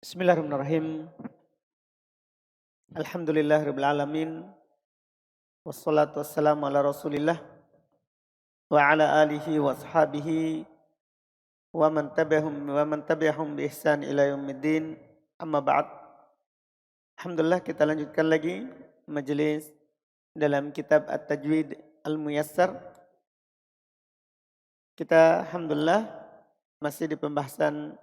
Bismillahirrahmanirrahim. Alhamdulillahirabbil alamin. Wassalatu wassalamu ala Rasulillah wa ala alihi wa ashabihi wa man tabi'ahum bi ihsan ila yaumiddin. Amma ba'd. Alhamdulillah kita lanjutkan lagi majelis dalam kitab At-Tajwid Al-Muyassar. Kita alhamdulillah masih di pembahasan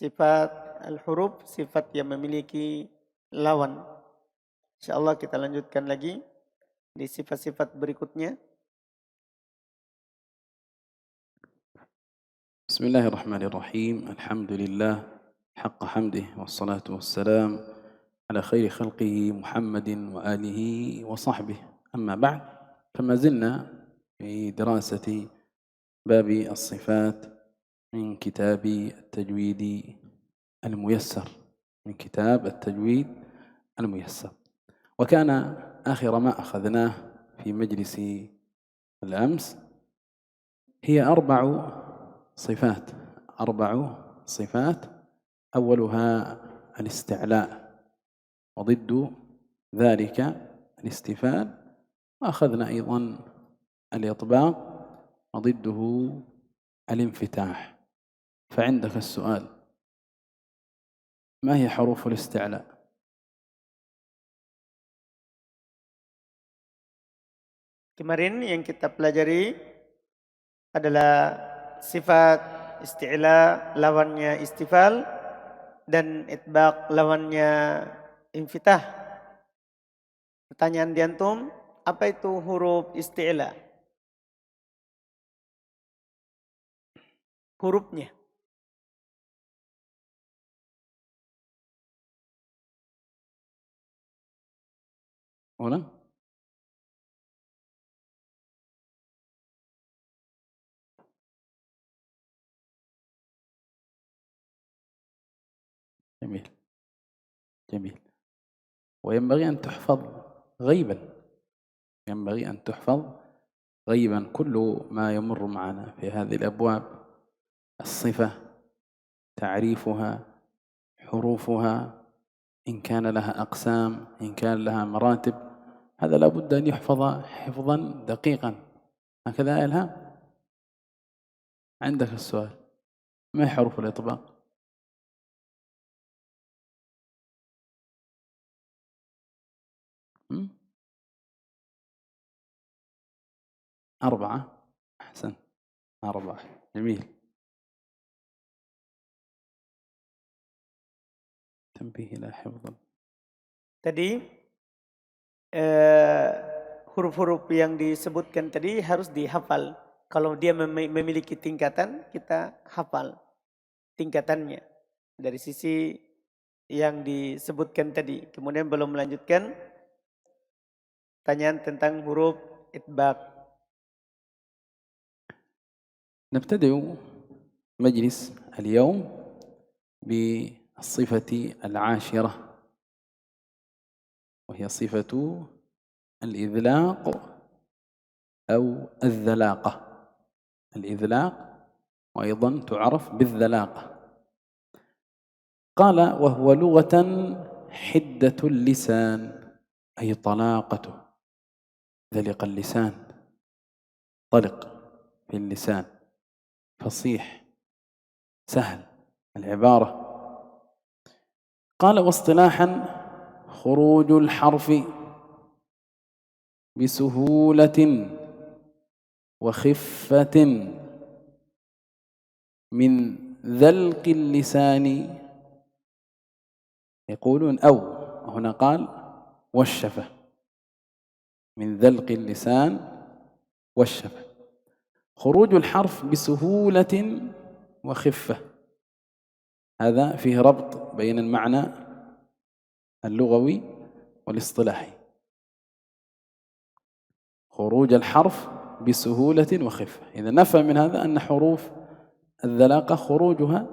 sifat al-huruf, sifat yang memiliki lawan. Insyaallah kita lanjutkan lagi di sifat-sifat berikutnya. Bismillahirrahmanirrahim. Alhamdulillah haqqa hamdih wassalatu wassalam ala khairi khalqihi Muhammadin wa alihi wa sahbihi. Amma ba'd, fama zilna fi dirasati babi as-sifat min kitab at-tajwid al-muyassar من كتاب التجويد الميسر. وكان آخر ما أخذناه في مجلس الأمس هي أربع صفات. أولها الاستعلاء وضد ذلك الاستفال، وأخذنا أيضا الإطباق وضده الانفتاح. فعندك السؤال: ما هي حروف الاستعلاء؟ Kemarin yang kita pelajari adalah sifat isti'la lawannya istifal dan itbaq lawannya infitah. Pertanyaan di antum, apa itu huruf isti'la? Hurufnya. أولا جميل. وينبغي أن تحفظ غيبا، كل ما يمر معنا في هذه الأبواب: الصفة، تعريفها، حروفها، إن كان لها أقسام، إن كان لها مراتب، هذا لابد أن يحفظ حفظا دقيقا. هكذا يا إلهام؟ عندك السؤال: ما هي حروف الإطباق؟ 4. أحسن، 4. جميل. تنبيه إلى حفظ. Tadi huruf-huruf yang disebutkan tadi harus dihafal. Kalau dia memiliki tingkatan, kita hafal tingkatannya dari sisi yang disebutkan tadi. Kemudian belum melanjutkan pertanyaan tentang huruf itbaq. نبتدئ مجلس اليوم بالصفة العاشرة، وهي صفة الإذلاق أو الذلاقة. الإذلاق وأيضا تعرف بالذلاقة. قال: وهو لغة حدة اللسان، أي طلاقته، ذلق اللسان، طلق في اللسان، فصيح، سهل العبارة. قال: واصطلاحا خروج الحرف بسهولة وخفة من ذلق اللسان، يقولون أو، هنا قال والشفة، من ذلق اللسان والشفة. خروج الحرف بسهولة وخفة، هذا فيه ربط بين المعنى اللغوي والاصطلاحي. خروج الحرف بسهولة وخفة، إذا نفهم من هذا أن حروف الذلاقة خروجها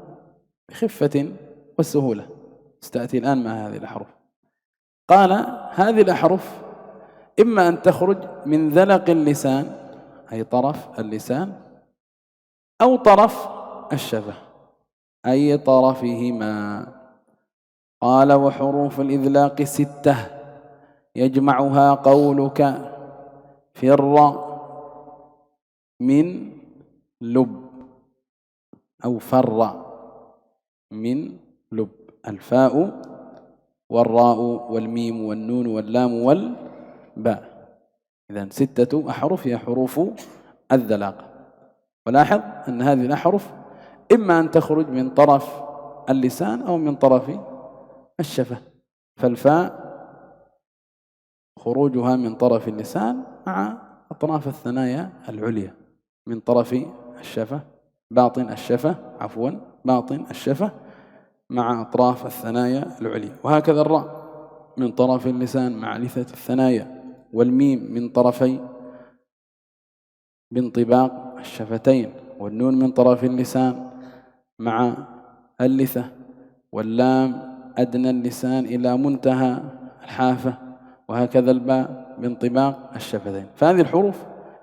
بخفة والسهولة. ستأتي الآن مع هذه الأحرف. قال: هذه الأحرف إما أن تخرج من ذلق اللسان، أي طرف اللسان، أو طرف الشفة، أي طرفهما. قال وحروف الإذلاق 6 يجمعها قولك فر من لب أو فر من لب، الفاء والراء والميم والنون واللام والباء. إذن 6 أحرف هي حروف الذلاقة. ولاحظ أن هذه الأحرف إما أن تخرج من طرف اللسان أو من طرف الشفة، فالفاء خروجها من طرف اللسان مع أطراف الثنايا العليا من طرف الشفة، باطن الشفة مع أطراف الثنايا العليا، وهكذا الراء من طرف اللسان مع لثة الثنايا، والميم من طرفي بانطباق الشفتين، والنون من طرف اللسان مع اللثة، واللام أدنى اللسان إلى منتهى الحافة، وهكذا الباء بانطباق الشفتين. فهذه الحروف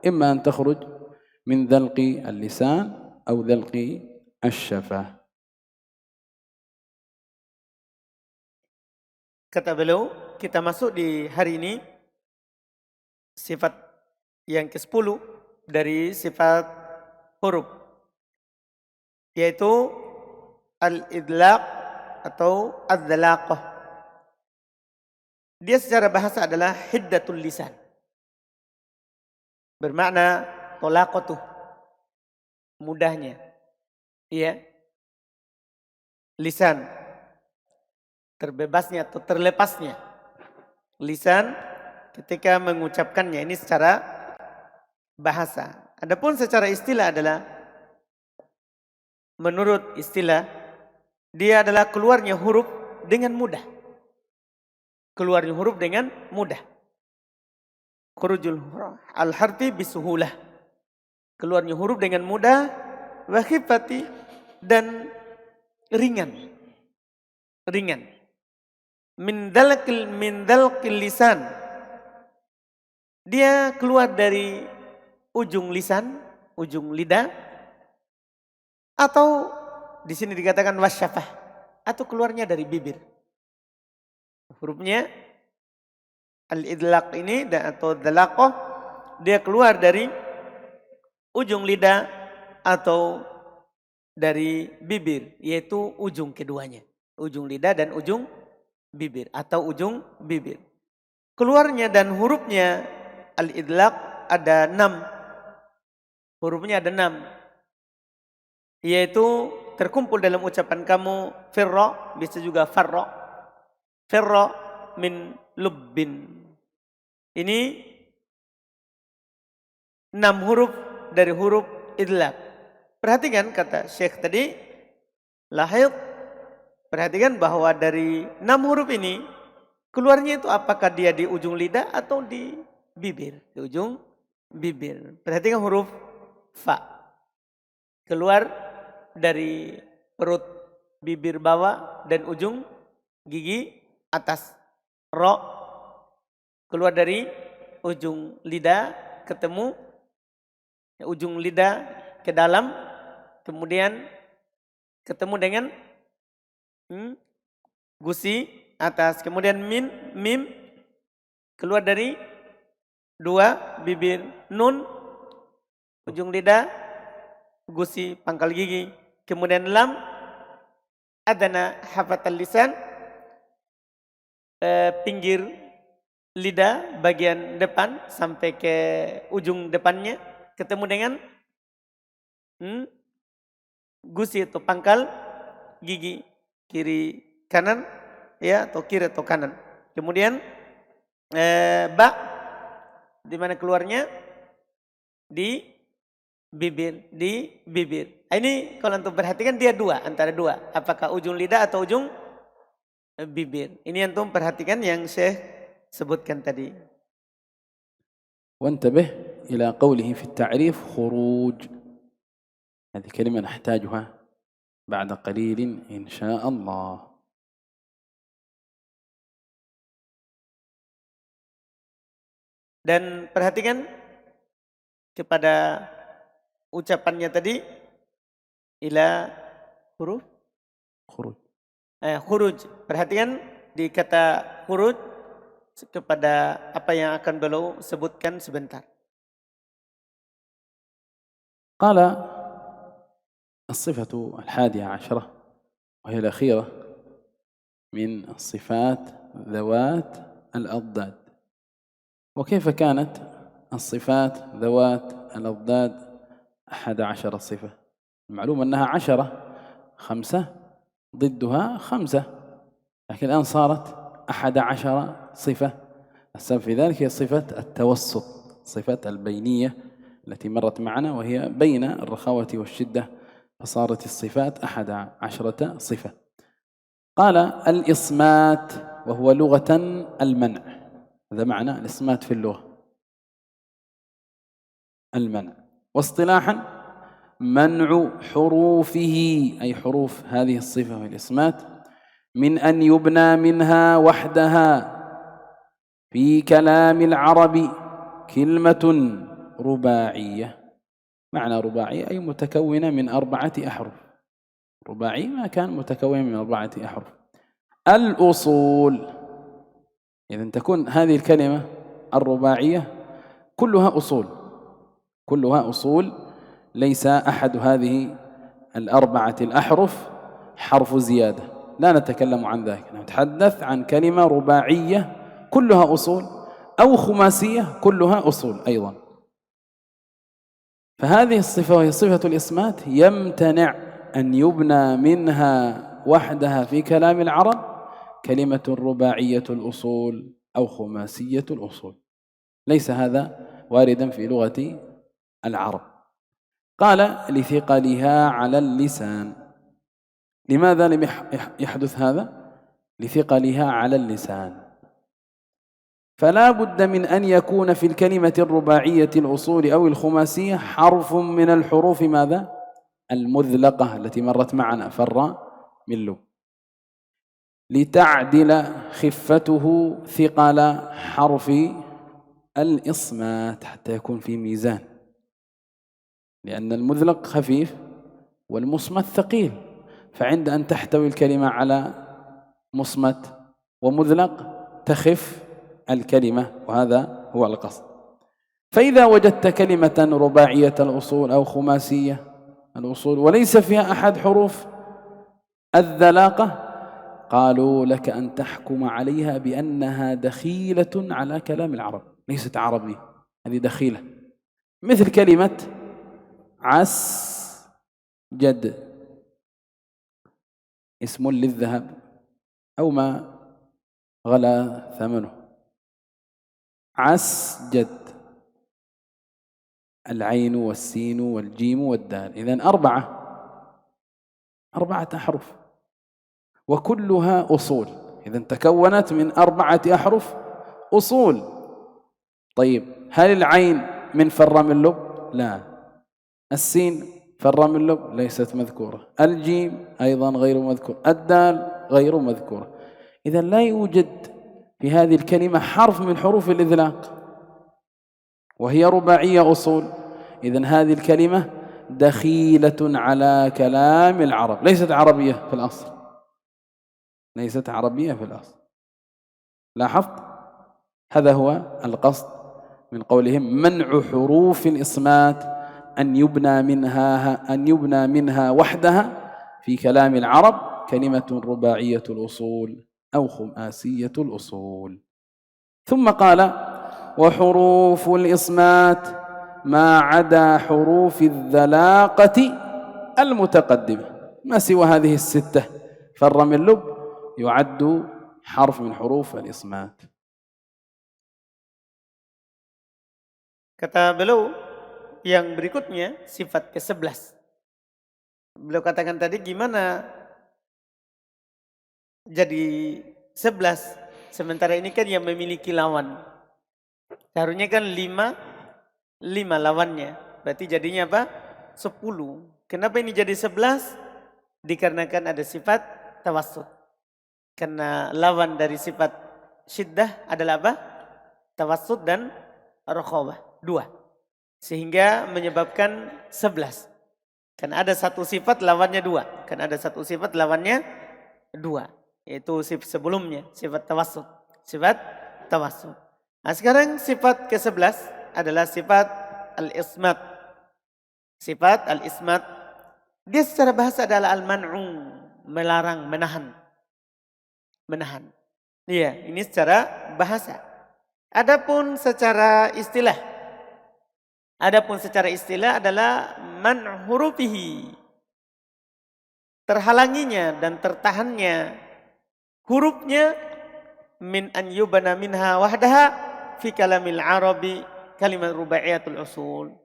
إما أن تخرج من ذلق اللسان أو ذلق الشفة. Kata beliau, kita masuk di hari ini sifat yang ke-10 dari sifat huruf, yaitu al-idlaq atau ad-dhalaqah. Dia secara bahasa adalah hiddatul lisan. Bermakna tolaqatuh, mudahnya. Iya. Lisan, terbebasnya atau terlepasnya. Lisan ketika mengucapkannya, ini secara bahasa. Adapun secara istilah adalah, menurut istilah, dia adalah keluarnya huruf dengan mudah. Keluarnya huruf dengan mudah. Khurujul al-harfi bisuhulah. Keluarnya huruf dengan mudah, wa khifati, dan ringan. Min dalqil lisan. Dia keluar dari ujung lisan, ujung lidah, atau di sini dikatakan wasyafah, atau keluarnya dari bibir. Hurufnya al-idlaq ini atau dhalaqah, dia keluar dari ujung lidah atau dari bibir, yaitu ujung keduanya. Ujung lidah dan ujung bibir atau ujung bibir. Keluarnya dan hurufnya al-idlaq ada 6. Hurufnya ada 6. Yaitu terkumpul dalam ucapan kamu firra, bisa juga farra. Firra min lubbin. Ini 6 huruf dari huruf idlaq. Perhatikan kata Syekh tadi, lahid, perhatikan bahwa dari 6 huruf ini, keluarnya itu apakah dia di ujung lidah atau di bibir. Di ujung bibir. Perhatikan huruf fa. Keluar dari perut bibir bawah dan ujung gigi atas. Ro. Keluar dari ujung lidah ketemu ujung lidah ke dalam, kemudian ketemu dengan gusi atas, kemudian mim keluar dari 2 bibir, nun ujung lidah gusi pangkal gigi, kemudian lam adana hafatal lisan, pinggir lidah bagian depan sampai ke ujung depannya, ketemu dengan gusi atau pangkal gigi kiri kanan, ya, atau kiri atau kanan. Kemudian ba, di mana keluarnya di bibir, Ini kalau antum perhatikan dia 2, antara 2. Apakah ujung lidah atau ujung bibir? Ini antum perhatikan yang Syekh sebutkan tadi. وانتبه إلى قوله في التعريف خروج، هذه كلمة نحتاجها بعد قليل إن شاء الله. Dan perhatikan kepada ucapannya tadi, ila huruf خروج khuruj. Perhatikan di kata khuruj kepada apa yang akan beliau sebutkan sebentar. قال الصفة 11 وهي الأخيرة من الصفات ذوات الأضداد. وكيف كانت الصفات ذوات الأضداد 11 صفة؟ المعلوم أنها 10، 5 ضدها 5، لكن الآن صارت 11 صفة. السبب في ذلك هي صفة التوسط، صفة البينية التي مرت معنا، وهي بين الرخاوة والشدة، فصارت الصفات 11 صفة. قال الإصمات، وهو لغة المنع، هذا معنى الإصمات في اللغة، المنع. واصطلاحا منع حروفه، أي حروف هذه الصفة والإصمات، من أن يبنى منها وحدها في كلام العرب كلمة رباعية. معنى رباعية أي متكونة من 4 أحرف. رباعي ما كان متكون من 4 أحرف. الأصول، إذن تكون هذه الكلمة الرباعية كلها أصول، كلها أصول، ليس أحد هذه 4 الأحرف حرف زيادة، لا نتكلم عن ذلك، نتحدث عن كلمة رباعية كلها أصول، أو خماسية كلها أصول أيضا. فهذه الصفة وهي صفة الإصمات يمتنع أن يبنى منها وحدها في كلام العرب كلمة رباعية الأصول أو خماسية الأصول، ليس هذا واردا في لغة العرب. قال لثقلها على اللسان. لماذا لم يحدث هذا؟ لثقلها على اللسان. فلا بد من أن يكون في الكلمة الرباعية الأصول أو الخماسية حرف من الحروف ماذا؟ المذلقة التي مرت معنا، فر من لب، لتعدل خفته ثقل حرف الإصمات، حتى يكون في ميزان، لأن المذلق خفيف والمصمت ثقيل، فعند أن تحتوي الكلمة على مصمت ومذلق تخف الكلمة، وهذا هو القصد. فإذا وجدت كلمة رباعية الأصول أو خماسية الأصول وليس فيها أحد حروف الذلاقة، قالوا لك أن تحكم عليها بأنها دخيلة على كلام العرب، ليست عربية، هذه دخيلة. مثل كلمة عسجد، اسم للذهب أو ما غلا ثمنه. عسجد، العين والسين والجيم والدال، إذن 4 أحرف وكلها أصول، إذن تكونت من 4 أحرف أصول. طيب هل العين من فر من لب؟ لا. السين فر من لب؟ ليست مذكورة. الجيم أيضا غير مذكور. الدال غير مذكورة. إذن لا يوجد في هذه الكلمة حرف من حروف الإذلاق، وهي رباعية أصول، إذن هذه الكلمة دخيلة على كلام العرب، ليست عربية في الأصل، ليست عربية في الأصل. لاحظت؟ هذا هو القصد من قولهم منع حروف الإصمات أن يبنى منها وحدها في كلام العرب كلمة رباعية الأصول أو خماسية الأصول. ثم قال وحروف الإصمات ما عدا حروف الذلاقة المتقدمة، ما سوى هذه 6 فر من لب يعد حرف من حروف الإصمات. Kata beliau yang berikutnya sifat ke-11. Beliau katakan tadi gimana jadi 11 sementara ini kan yang memiliki lawan. Seharusnya kan 5 lawannya. Berarti jadinya apa? 10. Kenapa ini jadi 11? Dikarenakan ada sifat tawassut. Karena lawan dari sifat syiddah adalah apa? Tawassut dan rakhawah. 2. Sehingga menyebabkan 11. Kan ada satu sifat lawannya 2. Kan ada satu sifat lawannya dua. Yaitu sebelumnya, sifat tawassut. Sifat tawassut. Nah sekarang sifat ke-11 adalah sifat al-ismat. Sifat al-ismat, dia secara bahasa adalah al-man'u, melarang, menahan. Menahan. Iya, ini secara bahasa. Adapun secara istilah adalah man hurufihi. Terhalanginya dan tertahannya hurufnya min an yubana minha wahdaha fi kalamil arabi kalimat rubaiyatul usul.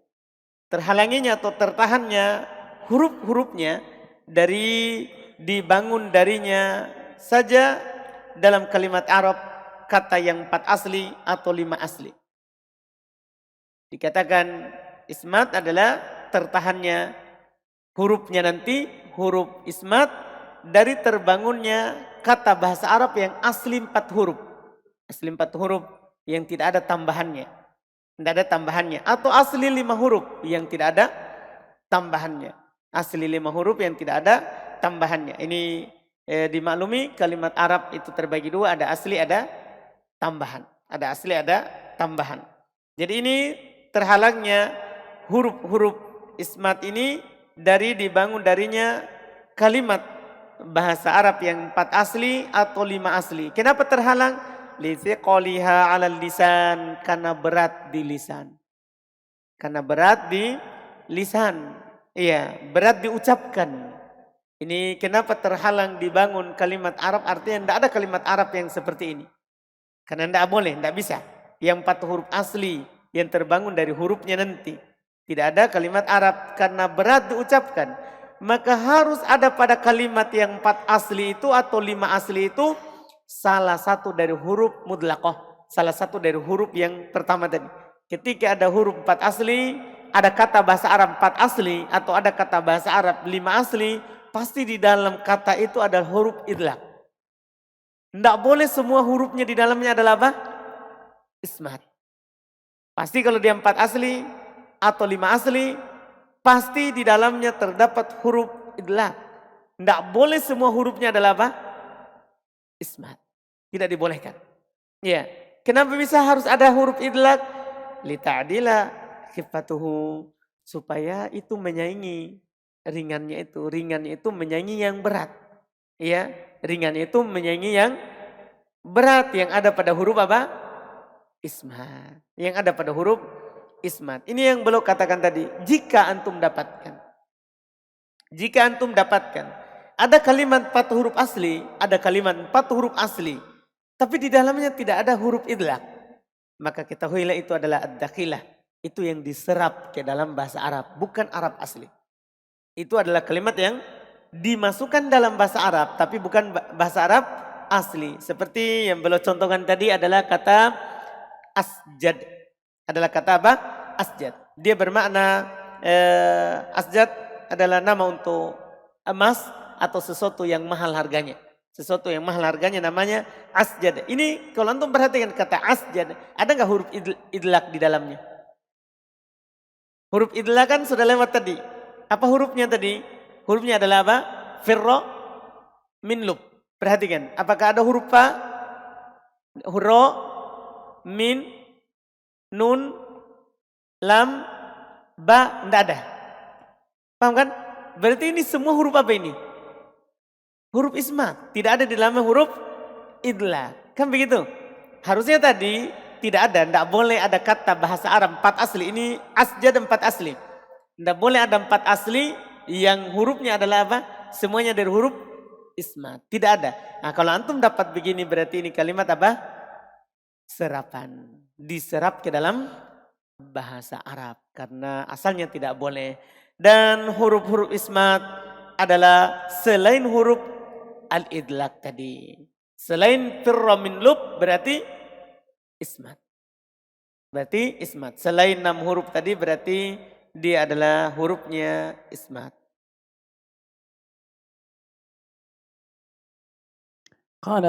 Terhalanginya atau tertahannya huruf-hurufnya dari dibangun darinya saja dalam kalimat Arab kata yang 4 asli atau 5 asli. Dikatakan ismat adalah tertahannya hurufnya nanti, huruf ismat dari terbangunnya kata bahasa Arab yang asli 4 huruf. Asli 4 huruf yang tidak ada tambahannya. Tidak ada tambahannya. Atau asli 5 huruf yang tidak ada tambahannya. Asli 5 huruf yang tidak ada tambahannya. Ini dimaklumi kalimat Arab itu terbagi dua. Ada asli, ada tambahan. Ada asli, ada tambahan. Jadi ini terhalangnya huruf-huruf ismat ini dari dibangun darinya kalimat bahasa Arab yang 4 asli atau 5 asli. Kenapa terhalang? Lithiqaliha 'alal lisan, karena berat di lisan. Karena berat di lisan. Iya, berat diucapkan. Ini kenapa terhalang dibangun kalimat Arab, artinya tidak ada kalimat Arab yang seperti ini. Karena tidak boleh, tidak bisa. Yang 4 huruf asli yang terbangun dari hurufnya nanti. Tidak ada kalimat Arab karena berat diucapkan. Maka harus ada pada kalimat yang 4 asli itu atau 5 asli itu salah satu dari huruf mudlaqah. Salah satu dari huruf yang pertama tadi. Ketika ada huruf 4 asli, ada kata bahasa Arab 4 asli atau ada kata bahasa Arab 5 asli, pasti di dalam kata itu ada huruf idlaq. Tidak boleh semua hurufnya di dalamnya adalah apa? Ismat. Pasti kalau dia 4 asli atau 5 asli, pasti di dalamnya terdapat huruf idlaq. Tidak boleh semua hurufnya adalah apa? Ismat. Tidak dibolehkan. Ya. Kenapa bisa harus ada huruf idlaq? Lita'dila khifatuhu. Supaya itu menyaingi ringannya itu. Ringannya itu menyaingi yang berat. Ya. Ringannya itu menyaingi yang berat yang ada pada huruf apa? Ismat. Yang ada pada huruf ismat. Ini yang beliau katakan tadi. Jika antum dapatkan. Jika antum dapatkan. Ada kalimat 4 huruf asli. Ada kalimat 4 huruf asli. Tapi di dalamnya tidak ada huruf idlaq. Maka ketahuilah itu adalah ad-dakhilah. Itu yang diserap ke dalam bahasa Arab. Bukan Arab asli. Itu adalah kalimat yang dimasukkan dalam bahasa Arab. Tapi bukan bahasa Arab asli. Seperti yang beliau contohkan tadi adalah kata asjad. Adalah kata apa? Asjad. Dia bermakna asjad adalah nama untuk emas atau sesuatu yang mahal harganya. Sesuatu yang mahal harganya namanya asjad. Ini kalau antum perhatikan kata asjad, ada nggak huruf idlaq di dalamnya? Huruf idlaq kan sudah lewat tadi. Apa hurufnya tadi? Hurufnya adalah apa? Firro min lub. Perhatikan, apakah ada huruf fa? Hurro min, nun, lam, ba, tidak ada. Paham kan? Berarti ini semua huruf apa ini? Huruf ismat. Tidak ada di dalamnya huruf idlaq. Kan begitu? Harusnya tadi tidak ada. Tidak boleh ada kata bahasa Arab 4 asli. Ini asjad 4 asli. Tidak boleh ada 4 asli yang hurufnya adalah apa? Semuanya dari huruf ismat. Tidak ada. Nah kalau antum dapat begini berarti ini kalimat apa? Serapan. Diserap ke dalam bahasa Arab. Karena asalnya tidak boleh. Dan huruf-huruf ismat adalah selain huruf al-idlaq tadi. Selain firra min lub berarti ismat. Berarti ismat. Selain 6 huruf tadi berarti dia adalah hurufnya ismat. قال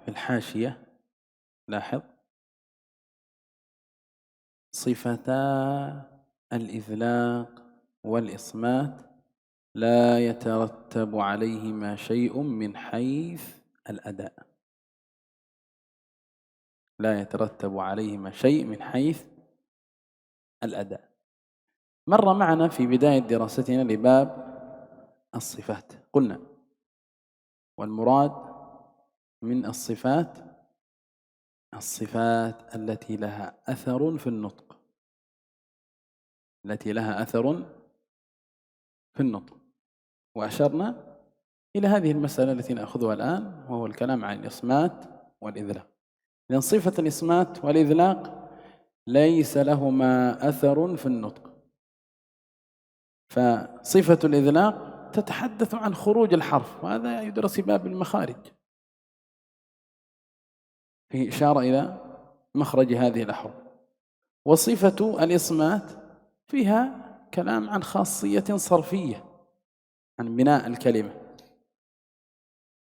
في الحاشية لاحظ صفتا الإذلاق والإصمات لا يترتب عليهما شيء من حيث الأداء. لا يترتب عليهما شيء من حيث الأداء. مر معنا في بداية دراستنا لباب الصفات، قلنا والمراد من الصفات الصفات التي لها أثر في النطق، التي لها أثر في النطق. وأشرنا إلى هذه المسألة التي نأخذها الآن، وهو الكلام عن الإصمات والإذلاق. لأن صفة الإصمات والإذلاق ليس لهما أثر في النطق، فصفة الإذلاق تتحدث عن خروج الحرف، وهذا يدرس في باب المخارج، فيه إشارة إلى مخرج هذه الأحرف. وصفة الإصمات فيها كلام عن خاصية صرفية، عن بناء الكلمة،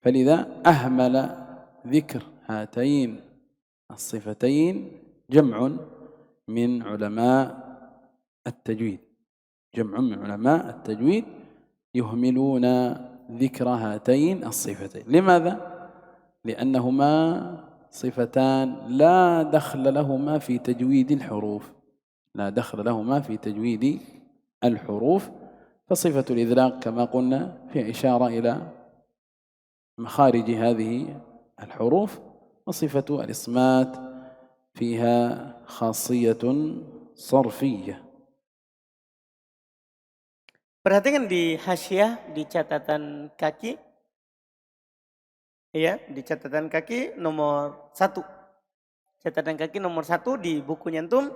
فلذا أهمل ذكر هاتين الصفتين جمع من علماء التجويد، جمع من علماء التجويد يهملون ذكر هاتين الصفتين. لماذا؟ لأنهما صفتان لا دخل لهما في تجويد الحروف، لا دخل لهما في تجويد الحروف. فصفة الإذلاق كما قلنا في إشارة إلى مخارج هذه الحروف، وصفة الإصمات فيها خاصية صرفية. Perhatikan di hasyiah, di catatan kaki, ya, di catatan kaki nomor 1. Catatan kaki nomor 1 di bukunya antum.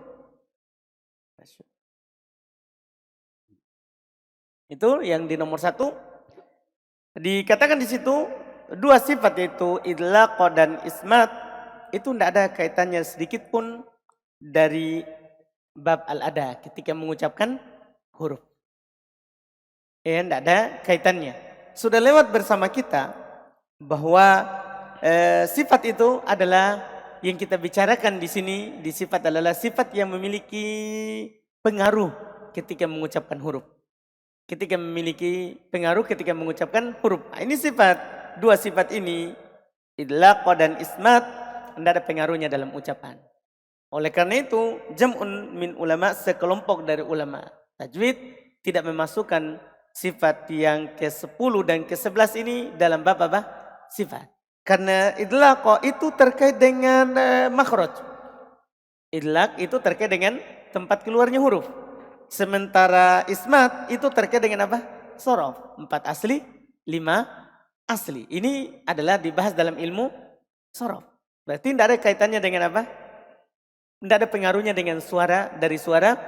Itu yang di nomor 1. Dikatakan di situ dua sifat, yaitu idlaq dan ismat, itu tidak ada kaitannya sedikit pun dari bab al-ada ketika mengucapkan huruf. Ya, tidak ada kaitannya. Sudah lewat bersama kita bahwa sifat itu adalah yang kita bicarakan di sini, di sifat adalah sifat yang memiliki pengaruh ketika mengucapkan huruf. Ketika memiliki pengaruh ketika mengucapkan huruf. Nah, ini sifat, dua sifat ini, idlaq dan ismat, tidak ada pengaruhnya dalam ucapan. Oleh karena itu, jam'un min ulama, sekelompok dari ulama tajwid tidak memasukkan sifat yang ke-10 dan ke-11 ini dalam bab apa? Sifat. Karena idlaq itu terkait dengan makhraj. Idlaq itu terkait dengan tempat keluarnya huruf. Sementara ismat itu terkait dengan apa? Sorof. 4 asli, 5 asli. Ini adalah dibahas dalam ilmu sorof. Berarti tidak ada kaitannya dengan apa? Tidak ada pengaruhnya dengan suara, dari suara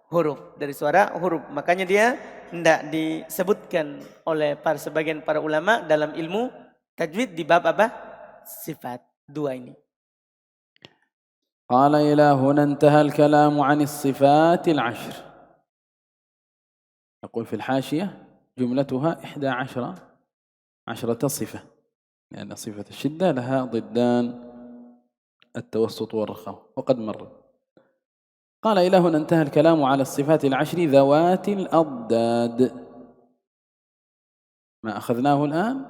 huruf. Dari suara huruf. Makanya dia tidak disebutkan oleh sebagian para ulama dalam ilmu tajwid di bab apa? Sifat. Dua ini. قال إلى هنا انتهى الكلام عن الصفات العشر. يقول في الحاشية جملتها 11 صفة، لأن صفة الشدة لها ضدان، التوسط والرخاوة، وقد مر. قال إلى هنا انتهى الكلام على الصفات العشر ذوات الأضداد. ما أخذناه الآن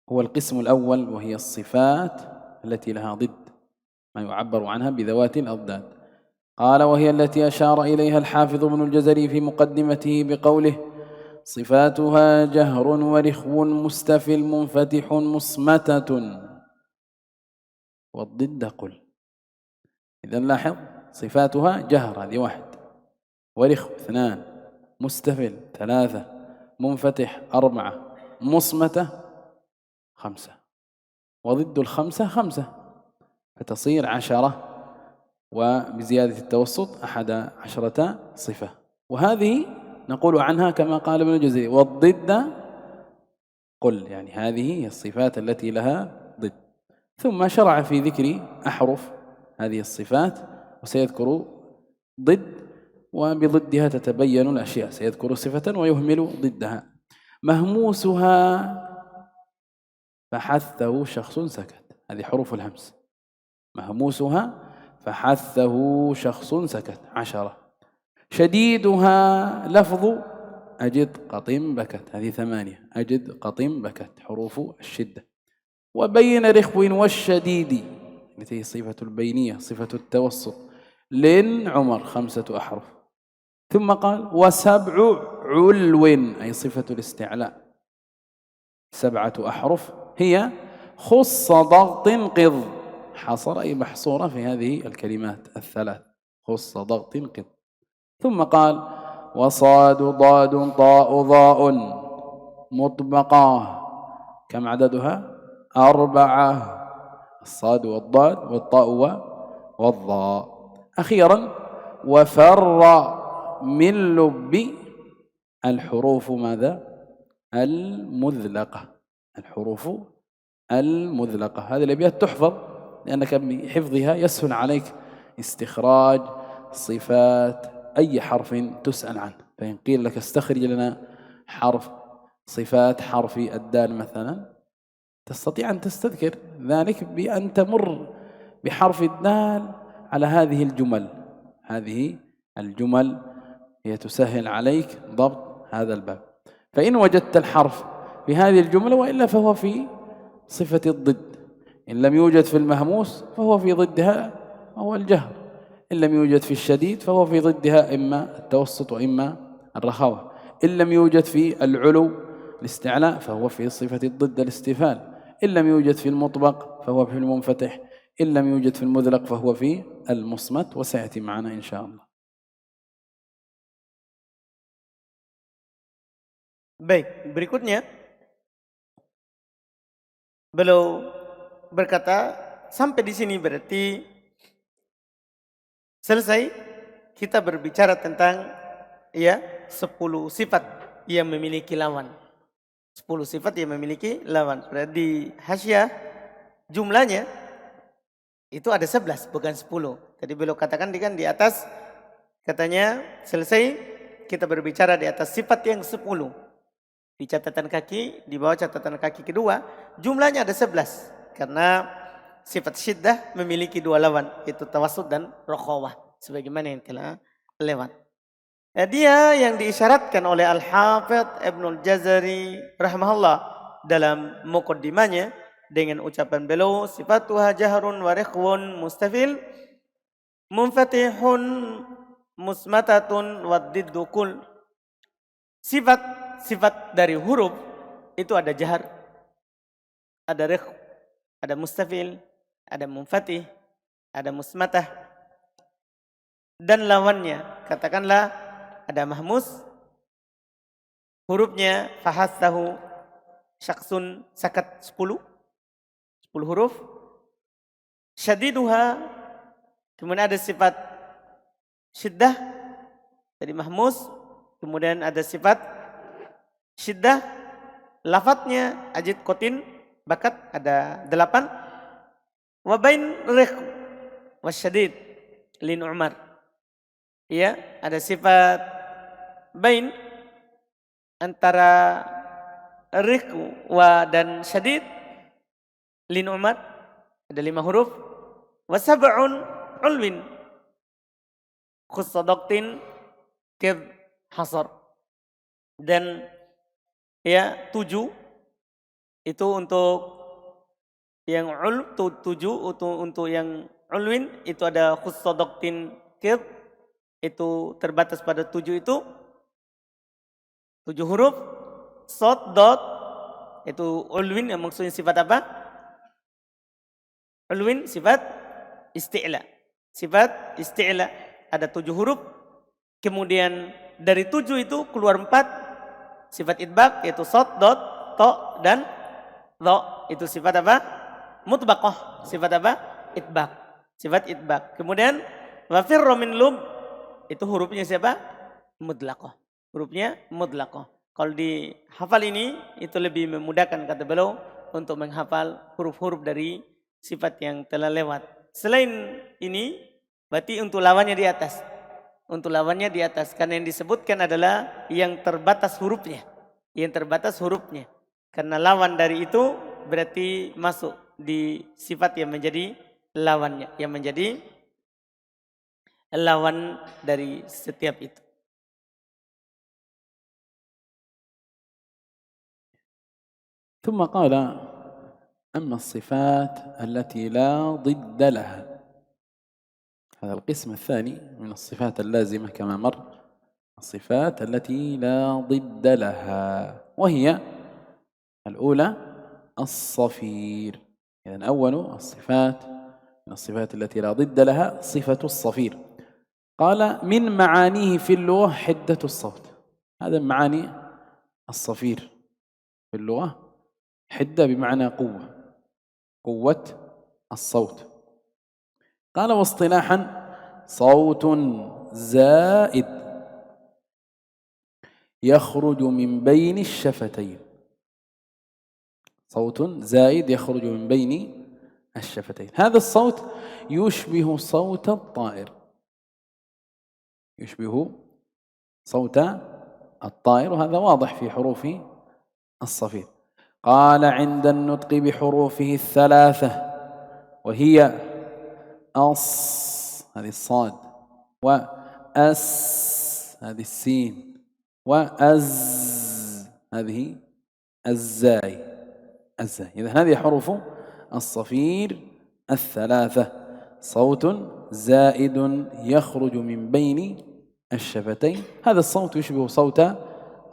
هو القسم الأول، وهي الصفات التي لها ضد، ما يعبر عنها بذوات الأضداد. قال وهي التي أشار إليها الحافظ ابن الجزري في مقدمته بقوله صفاتها جهر ورخو مستفل منفتح مصمتة والضد قل. إذن لاحظ صفاتها جهر هذه 1، ورخو 2، مستفل 3، منفتح 4، مصمتة 5، وضد 5 فتصير 10، وبزيادة التوسط 11 صفة. وهذه نقول عنها كما قال ابن الجزري والضد قل، يعني هذه هي الصفات التي لها ضد. ثم شرع في ذكر أحرف هذه الصفات، وسيذكر ضد، وبضدها تتبين الأشياء، سيذكر صفة ويهمل ضدها. مهموسها فحثه شخص سكت، هذه حروف الهمس. مهموسها فحثه شخص سكت 10. شديدها لفظ أجد قطم بكت، هذه 8. أجد قطم بكت حروف الشدة. وبين رخو والشديد التي هي صفة البينية صفة التوسط لن عمر 5 أحرف. ثم قال وسبع علو أي صفة الاستعلاء 7 أحرف هي خص ضغط قض حصر أي محصورة في هذه الكلمات الثلاث خص ضغط قض. ثم قال وصاد ضاد طاء ضاء مطبقة كم عددها 4 الصاد والضاد والطاء والضاء. أخيرا وفر من لب الحروف ماذا المذلقة الحروف المذلقة. هذه الأبيات تحفظ لأنك بحفظها يسهل عليك استخراج صفات أي حرف تسأل عنه. فإن قيل لك استخرج لنا حرف صفات حرف الدال مثلا تستطيع أن تستذكر ذلك بأن تمر بحرف الدال على هذه الجمل. هذه الجمل هي تسهل عليك ضبط هذا الباب. فإن وجدت الحرف في هذه الجملة وإلا فهو في صفة الضد. إن لم يوجد في المهموس فهو في ضدها هو الجهر. إن لم يوجد في الشديد فهو في ضدها إما التوسط وإما الرخاوة. إن لم يوجد في العلو الاستعلاء فهو في صفة الضد الاستفال. إن لم يوجد في المطبق فهو في المنفتح. إن لم يوجد في المذلق فهو في المصمت وسيأتي معنا إن شاء الله. Baik, berikutnya beliau berkata sampai di sini berarti selesai kita berbicara tentang 10 sifat yang memiliki lawan. 10 sifat yang memiliki lawan. Berarti di hasyiah jumlahnya itu ada 11 bukan 10. Tadi beliau katakan di atas katanya selesai kita berbicara di atas sifat yang 10. Di catatan kaki, di bawah catatan kaki kedua, jumlahnya ada 11. Karena sifat syiddah memiliki 2 lawan, yaitu tawassut dan rokhawah. Sebagaimana yang telah lewat. Dia yang diisyaratkan oleh Al-Hafidh Ibnul Jazari rahimahullah dalam muqaddimahnya dengan ucapan beliau, sifatuha jahrun wa rikhwun mustafil, munfatihun musmatatun wa diddu kul. Sifat dari huruf itu ada jahar, ada rikh, ada mustafil, ada munfatih, ada musmatah. Dan lawannya, katakanlah ada mahmus, hurufnya fahastahu syaksun sakat 10 huruf. Syadiduha, kemudian ada sifat syiddah dari mahmus, kemudian ada sifat syiddah, lafadznya ajid kotin bakat ada 8. Wabain rikh wasyadid lin umar. Ya, ada sifat bain antara rikh wa dan syadid lin umar ada 5 huruf. Wasab'un ulwin khussadaqtin kid hasar. Dan 7 itu untuk yang 7 untuk yang ulwin itu ada khussadaqtin kid itu terbatas pada 7 itu 7 huruf. Sod dot itu ulwin yang maksudnya sifat apa? Ulwin sifat isti'la. Sifat isti'la ada 7 huruf. Kemudian dari 7 itu keluar 4 sifat idbaq yaitu sod, dot, to dan dho. Itu sifat apa? Mutbaqah. Sifat apa? Idbaq. Sifat idbaq. Kemudian wafirru min lub itu hurufnya siapa? Mudlaqah. Hurufnya mudlaqah. Kalau dihafal ini itu lebih memudahkan kata beliau untuk menghafal huruf-huruf dari sifat yang telah lewat. Selain ini berarti untuk lawannya di atas. Untuk lawannya di atas. Karena yang disebutkan adalah yang terbatas hurufnya. Yang terbatas hurufnya. Karena lawan dari itu berarti masuk di sifat yang menjadi lawannya. Yang menjadi lawan dari setiap itu. ثم قال أما الصفات التي لا ضد لها، هذا القسم الثاني من الصفات اللازمة كما مر، الصفات التي لا ضد لها، وهي الأولى الصفير. إذن أول الصفات من الصفات التي لا ضد لها صفة الصفير. قال من معانيه في اللغة حدة الصوت، هذا من معاني الصفير في اللغة. حدة بمعنى قوة، قوة الصوت. قال واصطلاحا صوت زائد يخرج من بين الشفتين، صوت زائد يخرج من بين الشفتين. هذا الصوت يشبه صوت الطائر، يشبه صوت الطائر، وهذا واضح في حروف الصفير. قال عند النطق بحروفه الثلاثة، وهي أص هذه الصاد، وأس هذه السين، وأز هذه الزاي. إذن هذه حروف الصفير الثلاثة، صوت زائد يخرج من بين الشفتين. هذا الصوت يشبه صوت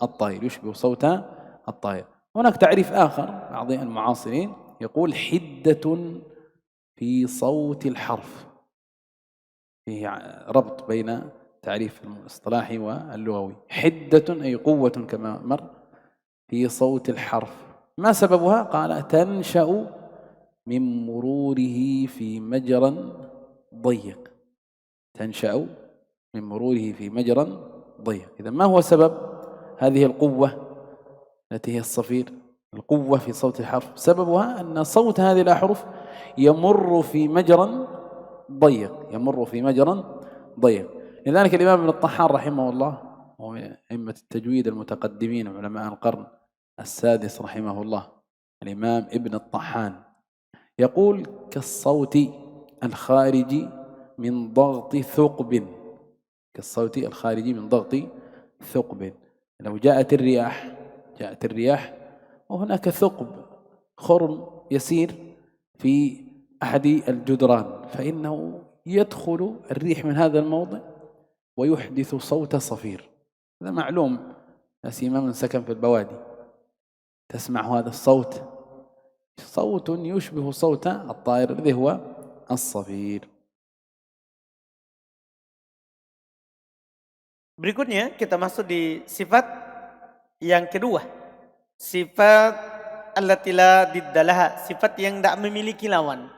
الطائر، يشبه صوت الطائر. هناك تعريف آخر بعض المعاصرين يقول حدة في صوت الحرف، فيه ربط بين تعريف الاصطلاحي واللغوي. حدة أي قوة كما مر في صوت الحرف. ما سببها؟ قال تنشأ من مروره في مجرى ضيق، تنشأ من مروره في مجرى ضيق. إذا ما هو سبب هذه القوة التي هي الصفير، القوة في صوت الحرف؟ سببها أن صوت هذه الأحرف يمر في مجرى ضيق، يمر في مجرى ضيق. لذلك الإمام ابن الطحان رحمه الله، ومن أئمة التجويد المتقدمين وعلماء القرن السادس رحمه الله، الإمام ابن الطحان يقول كالصوت الخارج من ضغط ثقب، كالصوت الخارج من ضغط ثقب. لو جاءت الرياح وهناك ثقب خرم يسير في أحد الجدران، فإنه يدخل الريح من هذا الموضع ويحدث صوت صفير. هذا معلوم، لا سيما من سكن في البوادي تسمع هذا الصوت، صوت يشبه صوت الطائر الذي هو الصفير. Berikutnya kita masuk di sifat yang kedua. Sifat allati la diddalaha, sifat yang tidak memiliki lawan.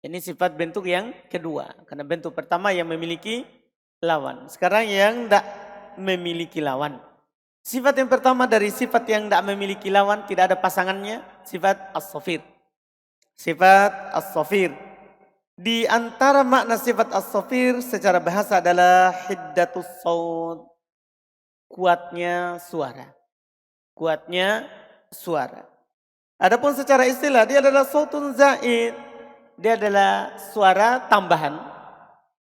Ini sifat bentuk yang kedua. Karena bentuk pertama yang memiliki lawan. Sekarang yang tidak memiliki lawan. Sifat yang pertama dari sifat yang tidak memiliki lawan, tidak ada pasangannya, sifat as-safir. Sifat as-safir. Di antara makna sifat as-safir secara bahasa adalah hiddatus saut, kuatnya suara. Kuatnya suara. Adapun secara istilah dia adalah sautun zaid. Dia adalah suara tambahan.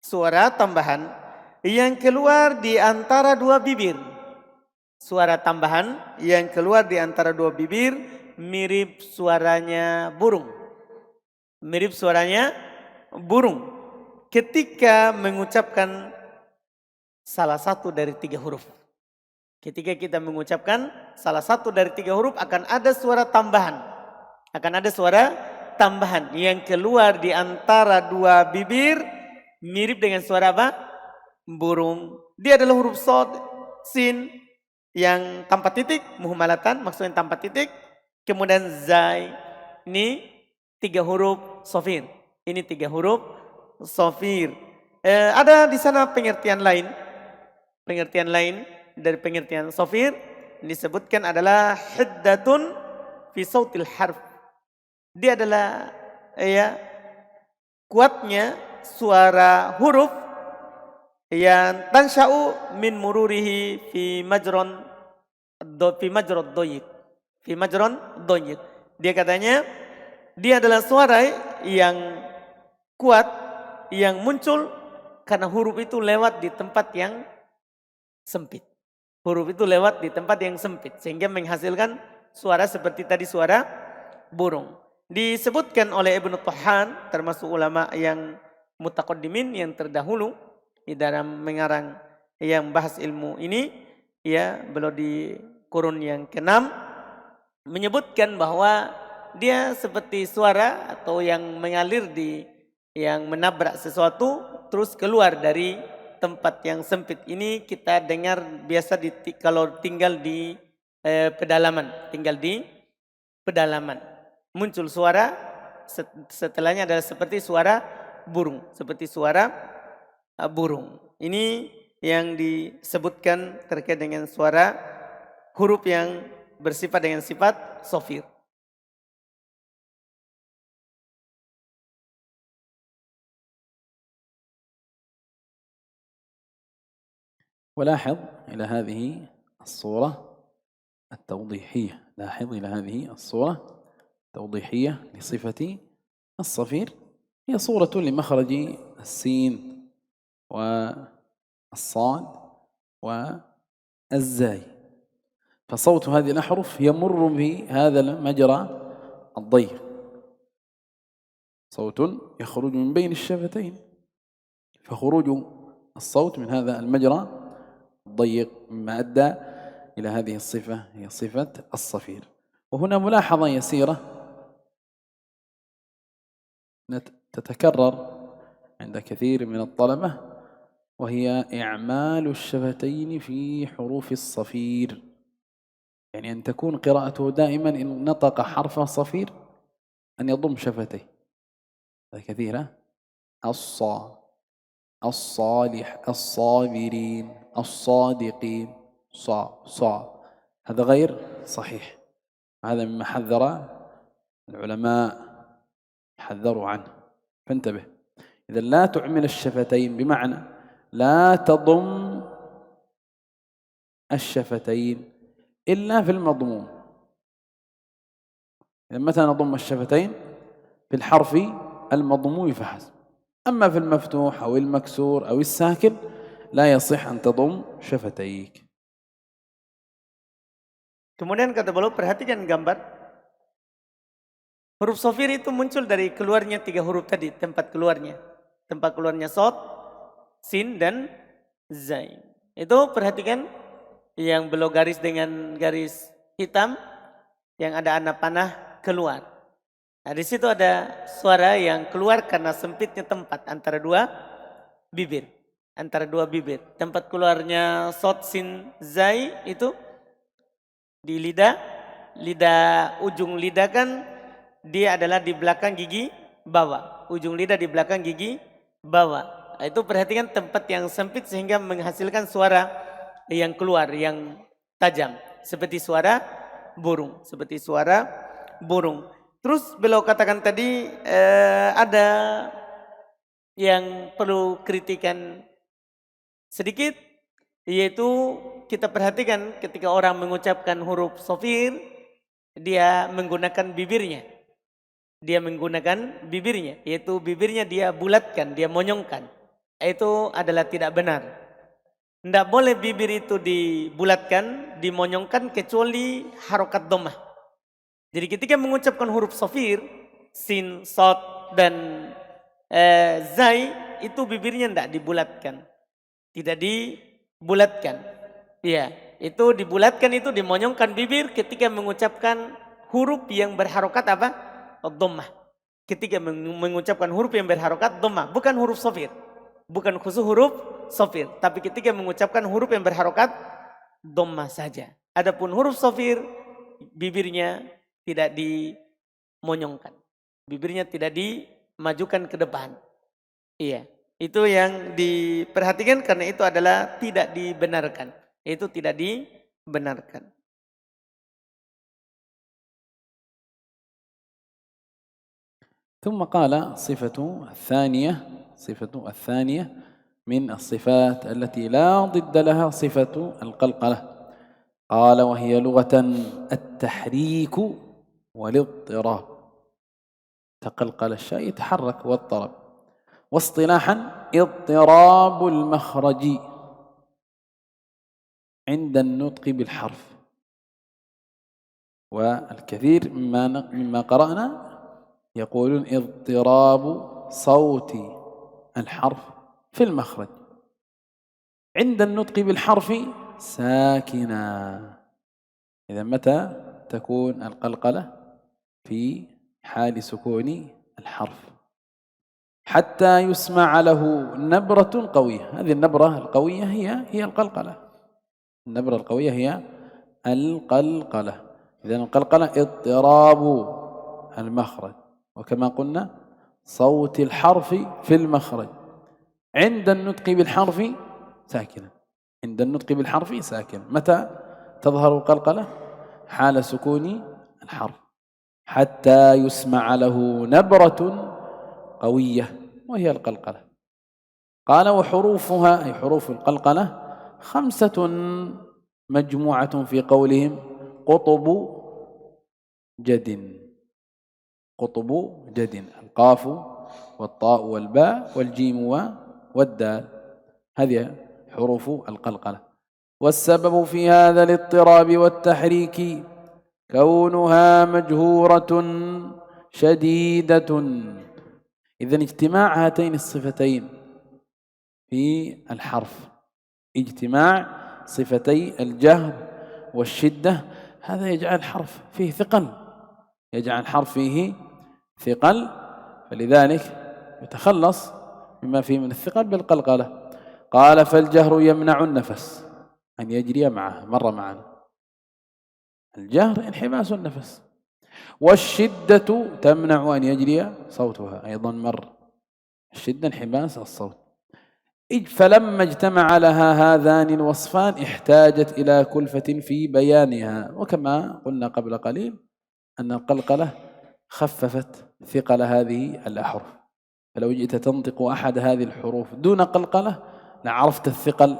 Suara tambahan yang keluar di antara dua bibir. Suara tambahan yang keluar di antara dua bibir mirip suaranya burung. Mirip suaranya burung ketika mengucapkan salah satu dari 3 huruf. Ketika kita mengucapkan salah satu dari 3 huruf akan ada suara tambahan. Akan ada suara tambahan yang keluar di antara dua bibir mirip dengan suara apa? Burung. Dia adalah huruf shad, sin yang tanpa titik, muhmalatan maksudnya tanpa titik. Kemudian zai, ini 3 huruf sofir. Ini 3 huruf sofir. Ada di sana pengertian lain. Pengertian lain dari pengertian sofir disebutkan adalah hiddatun fi sautil harf. Dia adalah kuatnya suara huruf yang tansya'u min mururihi fi majron doyik. Fi majron doyik. Dia katanya dia adalah suara yang kuat yang muncul karena huruf itu lewat di tempat yang sempit. Huruf itu lewat di tempat yang sempit sehingga menghasilkan suara seperti tadi suara burung. Disebutkan oleh Ibnu Tuhan termasuk ulama yang mutaqaddimin yang terdahulu di dalam mengarang yang bahas ilmu ini, ya beliau di kurun yang ke-6 menyebutkan bahwa dia seperti suara atau yang mengalir yang menabrak sesuatu terus keluar dari tempat yang sempit. Ini kita dengar biasa kalau tinggal di pedalaman, muncul suara, setelahnya adalah seperti suara burung, Ini yang disebutkan terkait dengan suara huruf yang bersifat dengan sifat shafir. ولاحظ إلى هذه الصورة التوضيحية، لصفة الصفير. هي صورة لمخرج السين والصاد والزاي، فصوت هذه الأحرف يمر بهذا المجرى الضيق، صوت يخرج من بين الشفتين، فخروج الصوت من هذا المجرى الضيق مما أدى إلى هذه الصفة هي صفة الصفير. وهنا ملاحظة يسيرة تتكرر عند كثير من الطلبة، وهي إعمال الشفتين في حروف الصفير، يعني أن تكون قراءته دائما إن نطق حرف صفير أن يضم شفتيه. هذا كثيرة، الصالح، الصابرين، الصادقين، صا، هذا غير صحيح. هذا مما حذر العلماء، حذروا عنه، فانتبه. إذا لا تعمل الشفتين بمعنى لا تضم الشفتين إلا في المضموم. إذا متى نضم الشفتين؟ في الحرف المضموم فحسب. أما في المفتوح أو المكسور أو الساكن لا يصح أن تضم شفتيك. Kemudian kata beliau, perhatikan gambar. Huruf shafir itu muncul dari keluarnya 3 huruf tadi, tempat keluarnya shad, sin dan zai. Itu perhatikan yang beliau garis dengan garis hitam yang ada anak panah keluar. Nah, di situ ada suara yang keluar karena sempitnya tempat antara dua bibir. Tempat keluarnya shad, sin, zai itu di lidah, ujung lidah kan dia adalah di belakang gigi bawah. Ujung lidah di belakang gigi bawah. Nah, itu perhatikan tempat yang sempit sehingga menghasilkan suara yang keluar, yang tajam. Seperti suara burung. Terus beliau katakan tadi ada yang perlu kritikan sedikit, yaitu kita perhatikan ketika orang mengucapkan huruf shafir, dia menggunakan bibirnya, yaitu bibirnya dia bulatkan, dia monyongkan. Itu adalah tidak benar. Tidak boleh bibir itu dibulatkan, dimonyongkan kecuali harokat dhammah. Jadi ketika mengucapkan huruf shafir, sin, shad dan zai, itu bibirnya tidak dibulatkan. Ya, itu dibulatkan, itu dimonyongkan bibir ketika mengucapkan huruf yang berharokat apa? Dhammah. Ketika mengucapkan huruf yang berharokat dhammah, bukan huruf shafir. Bukan khusus huruf shafir, tapi ketika mengucapkan huruf yang berharokat dhammah saja. Adapun huruf shafir, bibirnya tidak dimonyongkan. Bibirnya tidak dimajukan ke depan. Iya, itu yang diperhatikan karena itu adalah tidak dibenarkan. ثم قال صفة الثانية من الصفات التي لا ضد لها صفة القلقلة. قال وهي لغة التحريك والاضطراب. تقلقل الشيء يتحرك واضطرب. واصطلاحا اضطراب المخرج عند النطق بالحرف. والكثير مما قرأنا يقولون اضطراب صوت الحرف في المخرج عند النطق بالحرف ساكنا. إذا متى تكون القلقلة؟ في حال سكون الحرف حتى يسمع له نبرة قوية. هذه النبرة القوية هي القلقلة. النبرة القوية هي القلقلة. إذا القلقلة اضطراب المخرج، وكما قلنا صوت الحرف في المخرج عند النطق بالحرف ساكنا. عند النطق بالحرف ساكنا. متى تظهر القلقلة؟ حال سكون الحرف حتى يسمع له نبرة قوية وهي القلقلة. قال وحروفها أي حروف القلقلة 5 مجموعة في قولهم قطب جد. قطب جد، القاف والطاء والباء والجيم والدال، هذه حروف القلقلة. والسبب في هذا الاضطراب والتحريك كونها مجهورة شديدة. إذن اجتماع هاتين الصفتين في الحرف، اجتماع صفتي الجهر والشدة، هذا يجعل الحرف فيه ثقل، يجعل الحرف فيه ثقل، فلذلك يتخلص مما فيه من الثقل بالقلقلة. قال فالجهر يمنع النفس أن يجري معه، مر معنا الجهر انحباس النفس، والشدة تمنع أن يجري صوتها، أيضا مر الشدة انحباس الصوت. فلما اجتمع لها هذان الوصفان احتاجت إلى كلفة في بيانها. وكما قلنا قبل قليل أن القلقلة خففت ثقل هذه الأحرف، فلو جئت تنطق أحد هذه الحروف دون قلقلة لعرفت الثقل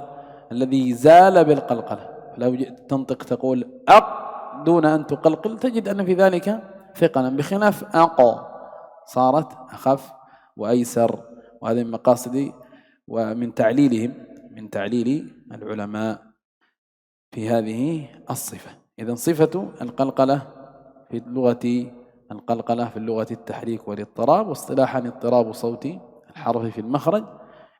الذي زال بالقلقلة. فلو جئت تنطق تقول أق دون أن تقلقل تجد أن في ذلك ثقلا، بخلاف أق صارت أخف وأيسر. وهذا من مقاصد ومن تعليلهم، من تعليل العلماء في هذه الصفة. إذن صفة القلقلة في اللغة، القلقلة في اللغة التحريك والاضطراب، واصطلاحا اضطراب صوت الحرف في المخرج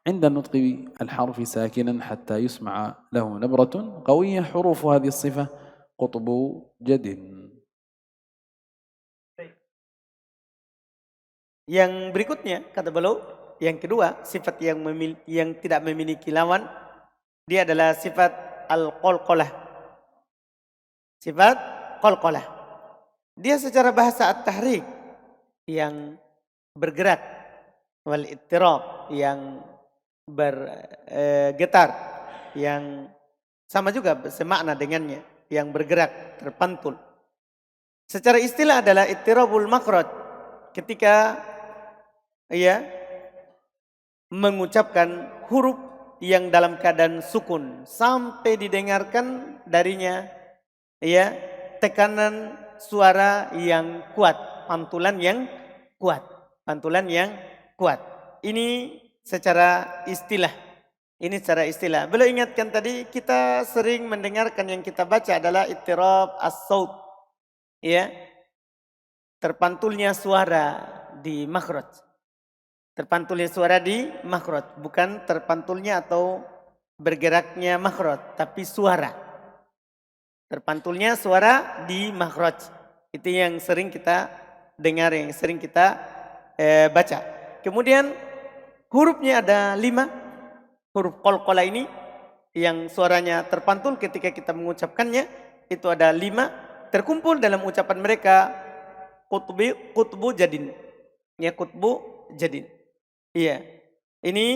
عند النطق بالحرف ساكنا حتى يسمع له نبرة قوية. حروف هذه الصفة قطب جد. Yang berikutnya kata beliau, yang kedua sifat yang tidak memiliki lawan, dia adalah sifat al-qalqalah. Sifat qalqalah. Dia secara bahasa at-tahrik yang bergerak, wal ittirab yang bergetar, yang sama juga semakna dengannya, yang bergerak, terpantul. Secara istilah adalah ittirabul makhraj, ketika ia mengucapkan huruf yang dalam keadaan sukun sampai didengarkan darinya ya tekanan suara yang kuat, pantulan yang kuat, pantulan yang kuat. Ini secara istilah. Ini secara istilah. Beliau ingatkan tadi kita sering mendengarkan yang kita baca adalah ittirab as-saut. Ya. Terpantulnya suara di makhraj. Terpantulnya suara di makhraj, bukan terpantulnya atau bergeraknya makhraj, tapi suara. Terpantulnya suara di makhraj. Itu yang sering kita dengar, yang sering kita baca. Kemudian hurufnya ada 5. Huruf qalqalah ini yang suaranya terpantul ketika kita mengucapkannya itu ada 5. Terkumpul dalam ucapan mereka qutbu jadin. Ya, qutbu jadin. Iya. Ini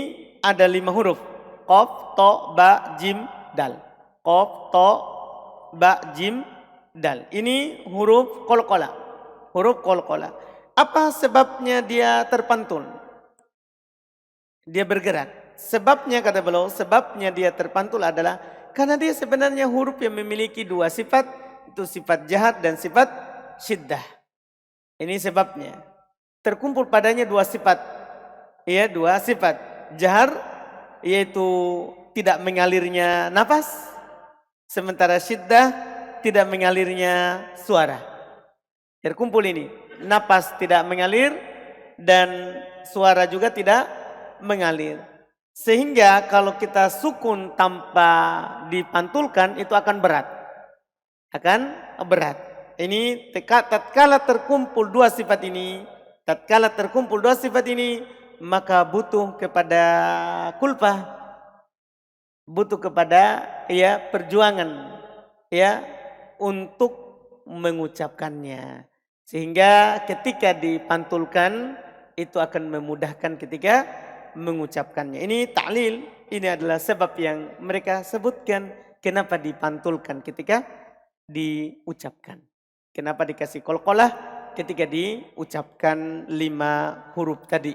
ada 5 huruf. Qaf, ta, ba, jim, dal. Qaf, ta, ba, jim, dal. Ini huruf qalqalah. Huruf qalqalah. Apa sebabnya dia terpantul? Dia bergerak. Sebabnya kata beliau, sebabnya dia terpantul adalah karena dia sebenarnya huruf yang memiliki 2 sifat, itu sifat jahar dan sifat syiddah. Ini sebabnya. Terkumpul padanya 2 sifat. Ya, 2 sifat. Jahar yaitu tidak mengalirnya nafas, sementara syiddah tidak mengalirnya suara. Terkumpul ini, napas tidak mengalir dan suara juga tidak mengalir. Sehingga kalau kita sukun tanpa dipantulkan itu akan berat. Akan berat. Ini tatkala terkumpul dua sifat ini, maka butuh kepada kulfah, butuh kepada ya perjuangan ya untuk mengucapkannya. Sehingga ketika dipantulkan itu akan memudahkan ketika mengucapkannya. Ini ta'lil, ini adalah sebab yang mereka sebutkan kenapa dipantulkan ketika diucapkan. Kenapa dikasih qalqalah ketika diucapkan 5 huruf tadi.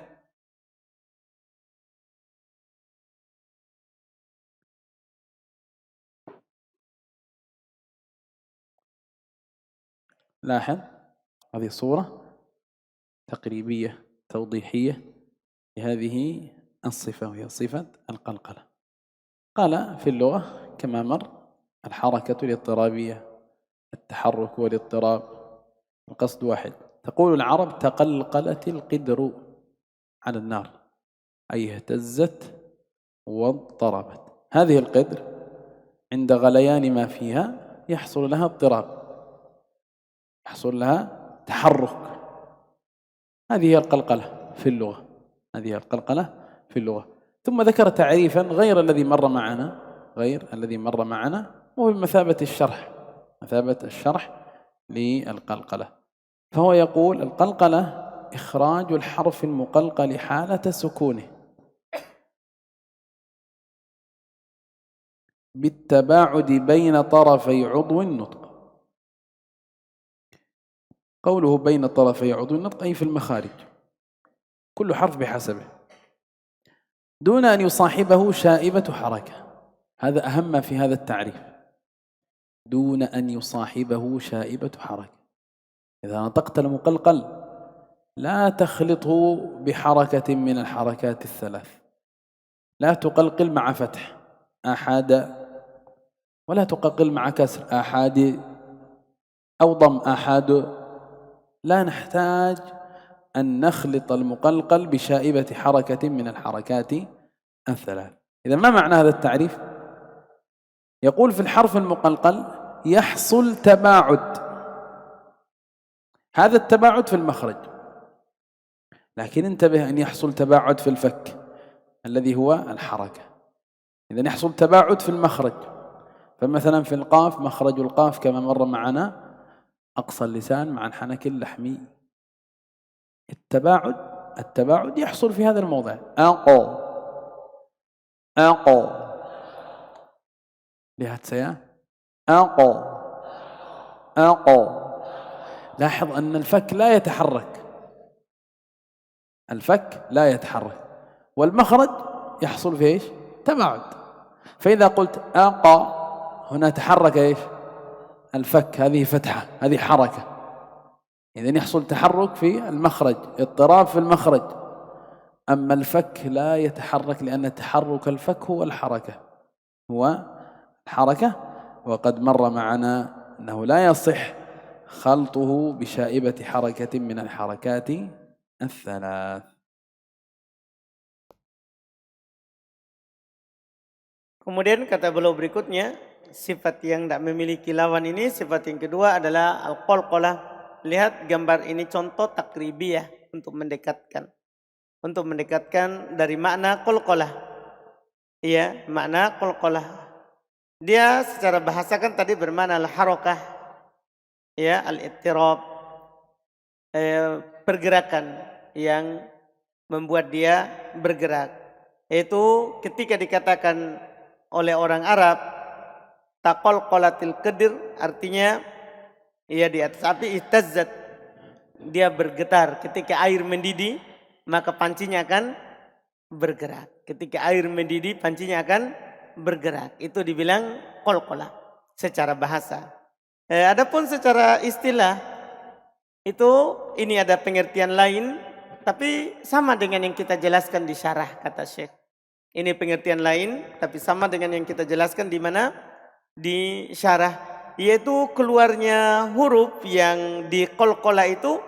لاحظ هذه صورة تقريبية توضيحية لهذه الصفة وهي صفة القلقلة. قال في اللغة كما مر الحركة الاضطرابية، التحرك والاضطراب، القصد واحد. تقول العرب تقلقلت القدر على النار، أي اهتزت واضطربت. هذه القدر عند غليان ما فيها يحصل لها اضطراب، يحصل لها تحرك. هذه هي القلقلة في اللغة، هذه هي القلقلة في اللغة. ثم ذكر تعريفا غير الذي مر معنا، وهو بمثابة الشرح، مثابة الشرح للقلقلة. فهو يقول القلقلة إخراج الحرف المقلقل حالة سكونه بالتباعد بين طرفي عضو النطق. قوله بين طرفي عضو النطق أي في المخارج، كل حرف بحسبه، دون أن يصاحبه شائبة حركة. هذا أهم ما في هذا التعريف، دون أن يصاحبه شائبة حركة. إذا نطقت المقلقل لا تخلطه بحركة من الحركات الثلاث، لا تقلقل مع فتح أحد، ولا تقلقل مع كسر أحد أو ضم أحد. لا نحتاج أن نخلط المقلقل بشائبة حركة من الحركات الثلاث. إذا ما معنى هذا التعريف؟ يقول في الحرف المقلقل يحصل تباعد، هذا التباعد في المخرج، لكن انتبه أن يحصل تباعد في الفك الذي هو الحركة. إذا يحصل تباعد في المخرج، فمثلا في القاف مخرج القاف كما مر معنا أقصى اللسان مع الحنك اللحمي. التباعد يحصل في هذا الموضع. أقو lihat saya أقو. لاحظ أن الفك لا يتحرك، الفك لا يتحرك، والمخرج يحصل فيه ايش؟ تباعد. فإذا قلت أقا هنا تحرك ايش؟ الفك، هذه فتحة، هذه حركة. إذن يحصل تحرك في المخرج، اضطراب في المخرج. أما الفك لا يتحرك، لأن تحرك الفك هو الحركة، وقد مر معنا أنه لا يصح خلطه بشائبة حركة من الحركات الثلاث. Kemudian kata beliau berikutnya, sifat yang tidak memiliki lawan ini, sifat yang kedua adalah al-qalqalah. Lihat gambar ini contoh takribiyah untuk mendekatkan dari makna qalqalah. Iya, makna qalqalah. Dia secara bahasa kan tadi bermakna al-harakah, ya, al-ittirab, pergerakan yang membuat dia bergerak. Yaitu ketika dikatakan oleh orang Arab taqalqalatil qadir, artinya ia di atas api, ihtazzat, dia bergetar. Ketika air mendidih maka pancinya akan bergerak. Ketika air mendidih pancinya akan bergerak. Itu dibilang qalqalah secara bahasa. Adapun secara istilah itu ini ada pengertian lain, tapi sama dengan yang kita jelaskan di syarah, kata Syekh. Ini pengertian lain tapi sama dengan yang kita jelaskan di mana? Di syarah. yaitu keluarnya huruf yang di qalqalah itu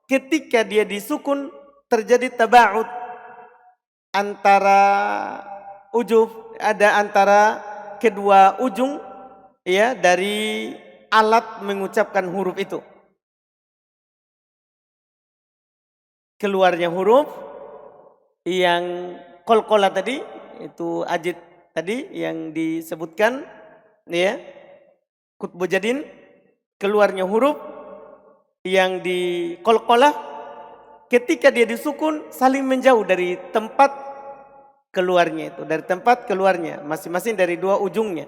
ketika dia disukun terjadi tabaud antara antara kedua ujung ya dari alat mengucapkan huruf itu. Keluarnya huruf yang qalqalah tadi itu ajid tadi yang disebutkan ya kutbu jadin, keluarnya huruf yang di qalqalah ketika dia disukun saling menjauh dari tempat keluarnya itu, dari tempat keluarnya masing-masing dari dua ujungnya.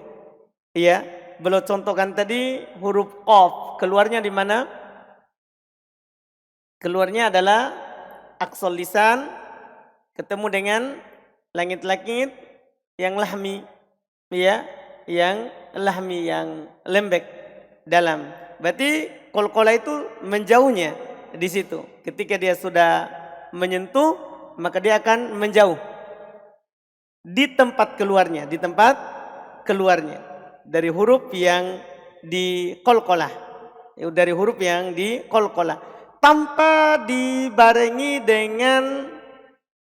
Iya, beliau contohkan tadi huruf qaf, keluarnya di mana? Keluarnya adalah aqsal lisan ketemu dengan langit-langit yang lahmi, ya, yang lahmi, yang lembek dalam. Berarti qalqalah itu menjauhnya di situ. Ketika dia sudah menyentuh, maka dia akan menjauh di tempat keluarnya, dari huruf yang di qalqalah, dari huruf yang di qalqalah. Tanpa dibarengi dengan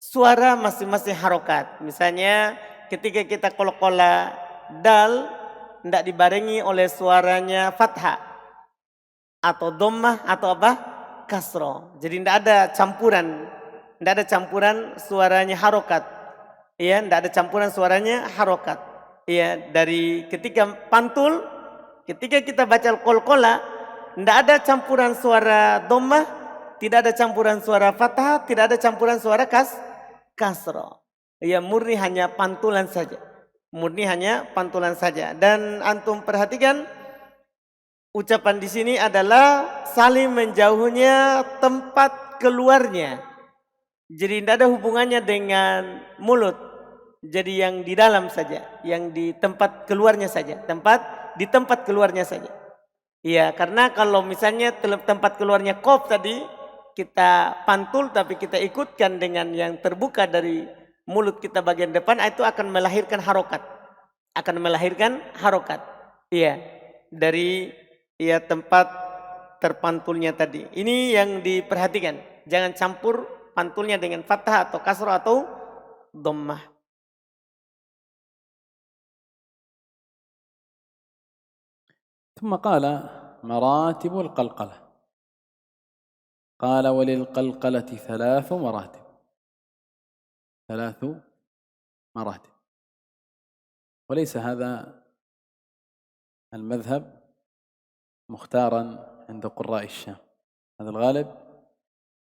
suara masing-masing harokat. Misalnya ketika kita qalqalah dal, tidak dibarengi oleh suaranya fathah atau dhammah atau apa? Kasroh. Jadi tidak ada campuran suaranya harokat. Ya, tidak ada campuran suaranya harokat. Ya, dari ketika pantul, ketika kita baca qalqalah, tidak ada campuran suara dhammah, tidak ada campuran suara fathah, tidak ada campuran suara kasroh. Ya, murni hanya pantulan saja. Dan antum perhatikan ucapan di sini adalah saling menjauhnya tempat keluarnya. Jadi tidak ada hubungannya dengan mulut. Jadi yang di dalam saja, yang di tempat keluarnya saja, di tempat keluarnya saja. Iya, karena kalau misalnya tempat keluarnya qaf tadi kita pantul tapi kita ikutkan dengan yang terbuka dari mulut kita bagian depan, itu akan melahirkan harokat. Iya, dari tempat terpantulnya tadi. Ini yang diperhatikan. Jangan campur pantulnya dengan fathah atau kasrah atau dhammah. ثم قال مراتب القلقلة. قال وللقلقلة 3 مراتب. 3 مراتب. وليس هذا المذهب مختارا عند قراء الشام. هذا الغالب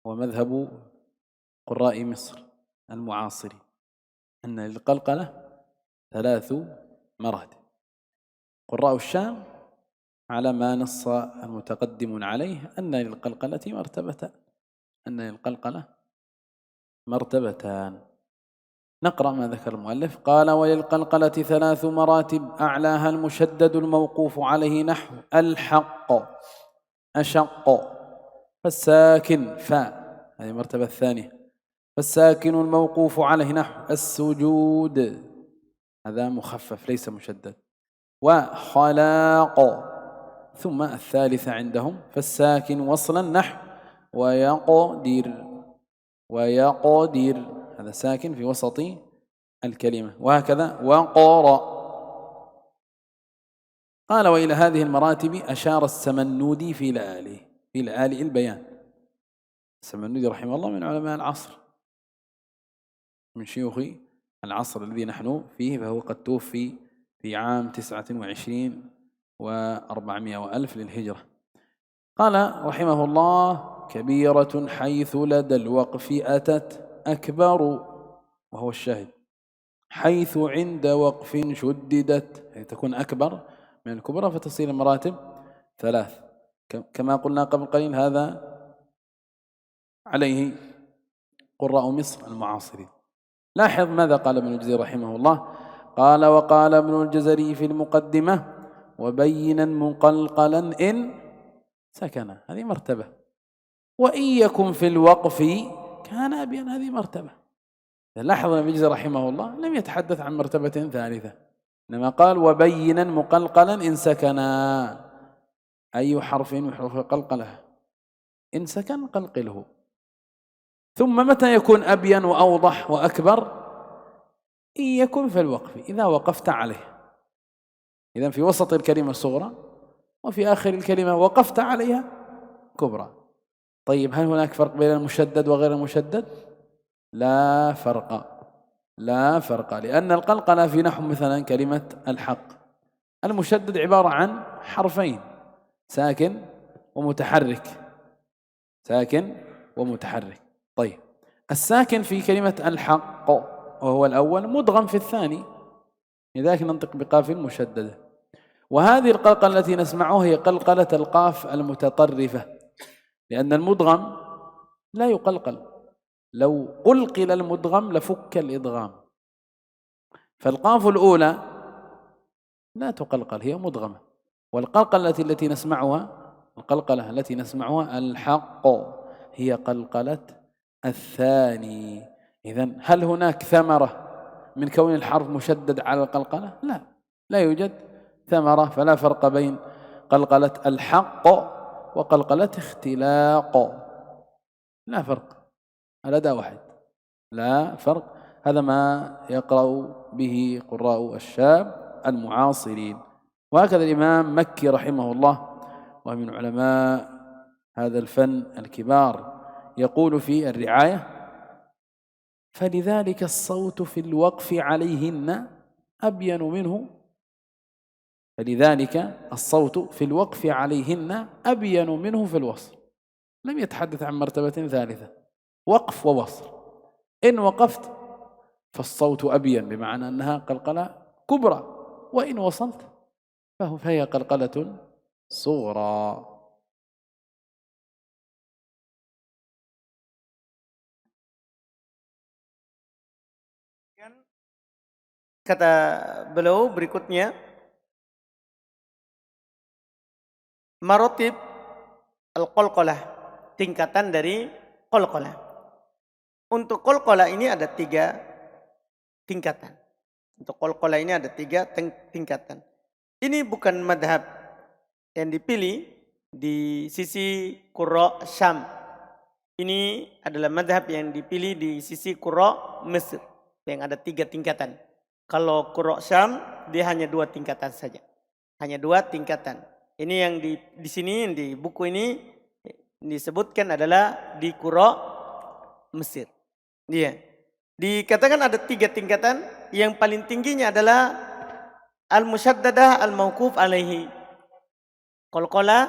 هو مذهب قراء مصر المعاصرين، أن للقلقلة 3 مراتب. قراء الشام على ما نص المتقدمون عليه أن للقلقلة مرتبتان. نقرأ ما ذكر المؤلف. قال وللقلقلة 3 مراتب أعلاها المشدد الموقوف عليه نحو الحق أشق، فالساكن فاء، هذه المرتبة الثانية. فالساكن الموقوف عليه نحو السجود، هذا مخفف ليس مشدد. وخلاق. ثم الثالثة عندهم فالساكن وصلا نحو ويقدر، هذا ساكن في وسط الكلمة. وهكذا وقرأ. قال وإلى هذه المراتب أشار السمنودي في لآلئ البيان. السمنودي رحمه الله من علماء العصر، من شيوخ العصر الذي نحن فيه، فهو قد توفي في عام 29 و400 وألف للهجرة. قال رحمه الله كبيرة حيث لدى الوقف أتت أكبر، وهو الشاهد، حيث عند وقف شددت، يعني تكون أكبر من الكبرى فتصير المراتب 3 كما قلنا قبل قليل. هذا عليه قراء مصر المعاصرين. لاحظ ماذا قال ابن الجزري رحمه الله. قال وقال ابن الجزري في المقدمة وبينا مقلقلا إن سكن، هذه مرتبة. وإن يكن في الوقف كان أبين، هذه مرتبة. لاحظ ابن الجزري رحمه الله لم يتحدث عن مرتبة ثالثة، إنما قال وبينا مقلقلا إن سكنا، أي حرف من حروف القلقلة إن سكن قلقله. ثم متى يكون أبين وأوضح وأكبر؟ إن يكن في الوقف، إذا وقفت عليه. إذن في وسط الكلمة الصغرى وفي آخر الكلمة وقفت عليها كبرى. طيب هل هناك فرق بين المشدد وغير المشدد؟ لا فرق، لا فرق، لأن القلقلة في نحو مثلا كلمة الحق، المشدد عبارة عن حرفين ساكن ومتحرك، ساكن ومتحرك. طيب الساكن في كلمة الحق وهو الأول مدغم في الثاني، لذلك ننطق بقاف مشددة. وهذه القلقلة التي نسمعها هي قلقلة القاف المتطرفة، لأن المدغم لا يقلقل، لو قلقل المدغم لفك الإدغام، فالقاف الأولى لا تقلقل، هي مدغمة. والقلقلة التي نسمعها، القلقلة التي نسمعها الحق، هي قلقلة الثاني. إذن هل هناك ثمرة من كون الحرف مشدد على القلقلة؟ لا، لا يوجد ثمرة، فلا فرق بين قلقلة الحق وقلقلة اختلاق، لا فرق، الأداء واحد، لا فرق. هذا ما يقرأ به قراء الشام المعاصرين. وهكذا الإمام مكي رحمه الله ومن علماء هذا الفن الكبار يقول في الرعاية: فلذلك الصوت في الوقف عليهن أبين منه، فلذلك الصوت في الوقف عليهن أبين منه في الوصل. لم يتحدث عن مرتبة ثالثة، وقف ووصل. إن وقفت فالصوت أبين بمعنى أنها قلقلة كبرى، وإن وصلت فهي قلقلة صغرى. Kata beliau berikutnya, marotib al-qalqalah, tingkatan dari qalqalah. Untuk qalqalah ini ada 3 tingkatan. Untuk qalqalah ini ada 3 tingkatan. Ini bukan madhab yang dipilih di sisi qurra Syam. Ini adalah madhab yang dipilih di sisi qurra Mesir, yang ada 3 tingkatan. Kalau qurra Syam dia hanya 2 tingkatan saja. Hanya 2 tingkatan. Ini yang di sini di buku ini disebutkan adalah di qurra Mesir. Iya. Dikatakan ada 3 tingkatan, yang paling tingginya adalah al-musyaddadah al-mauquf alaihi. Qalqalah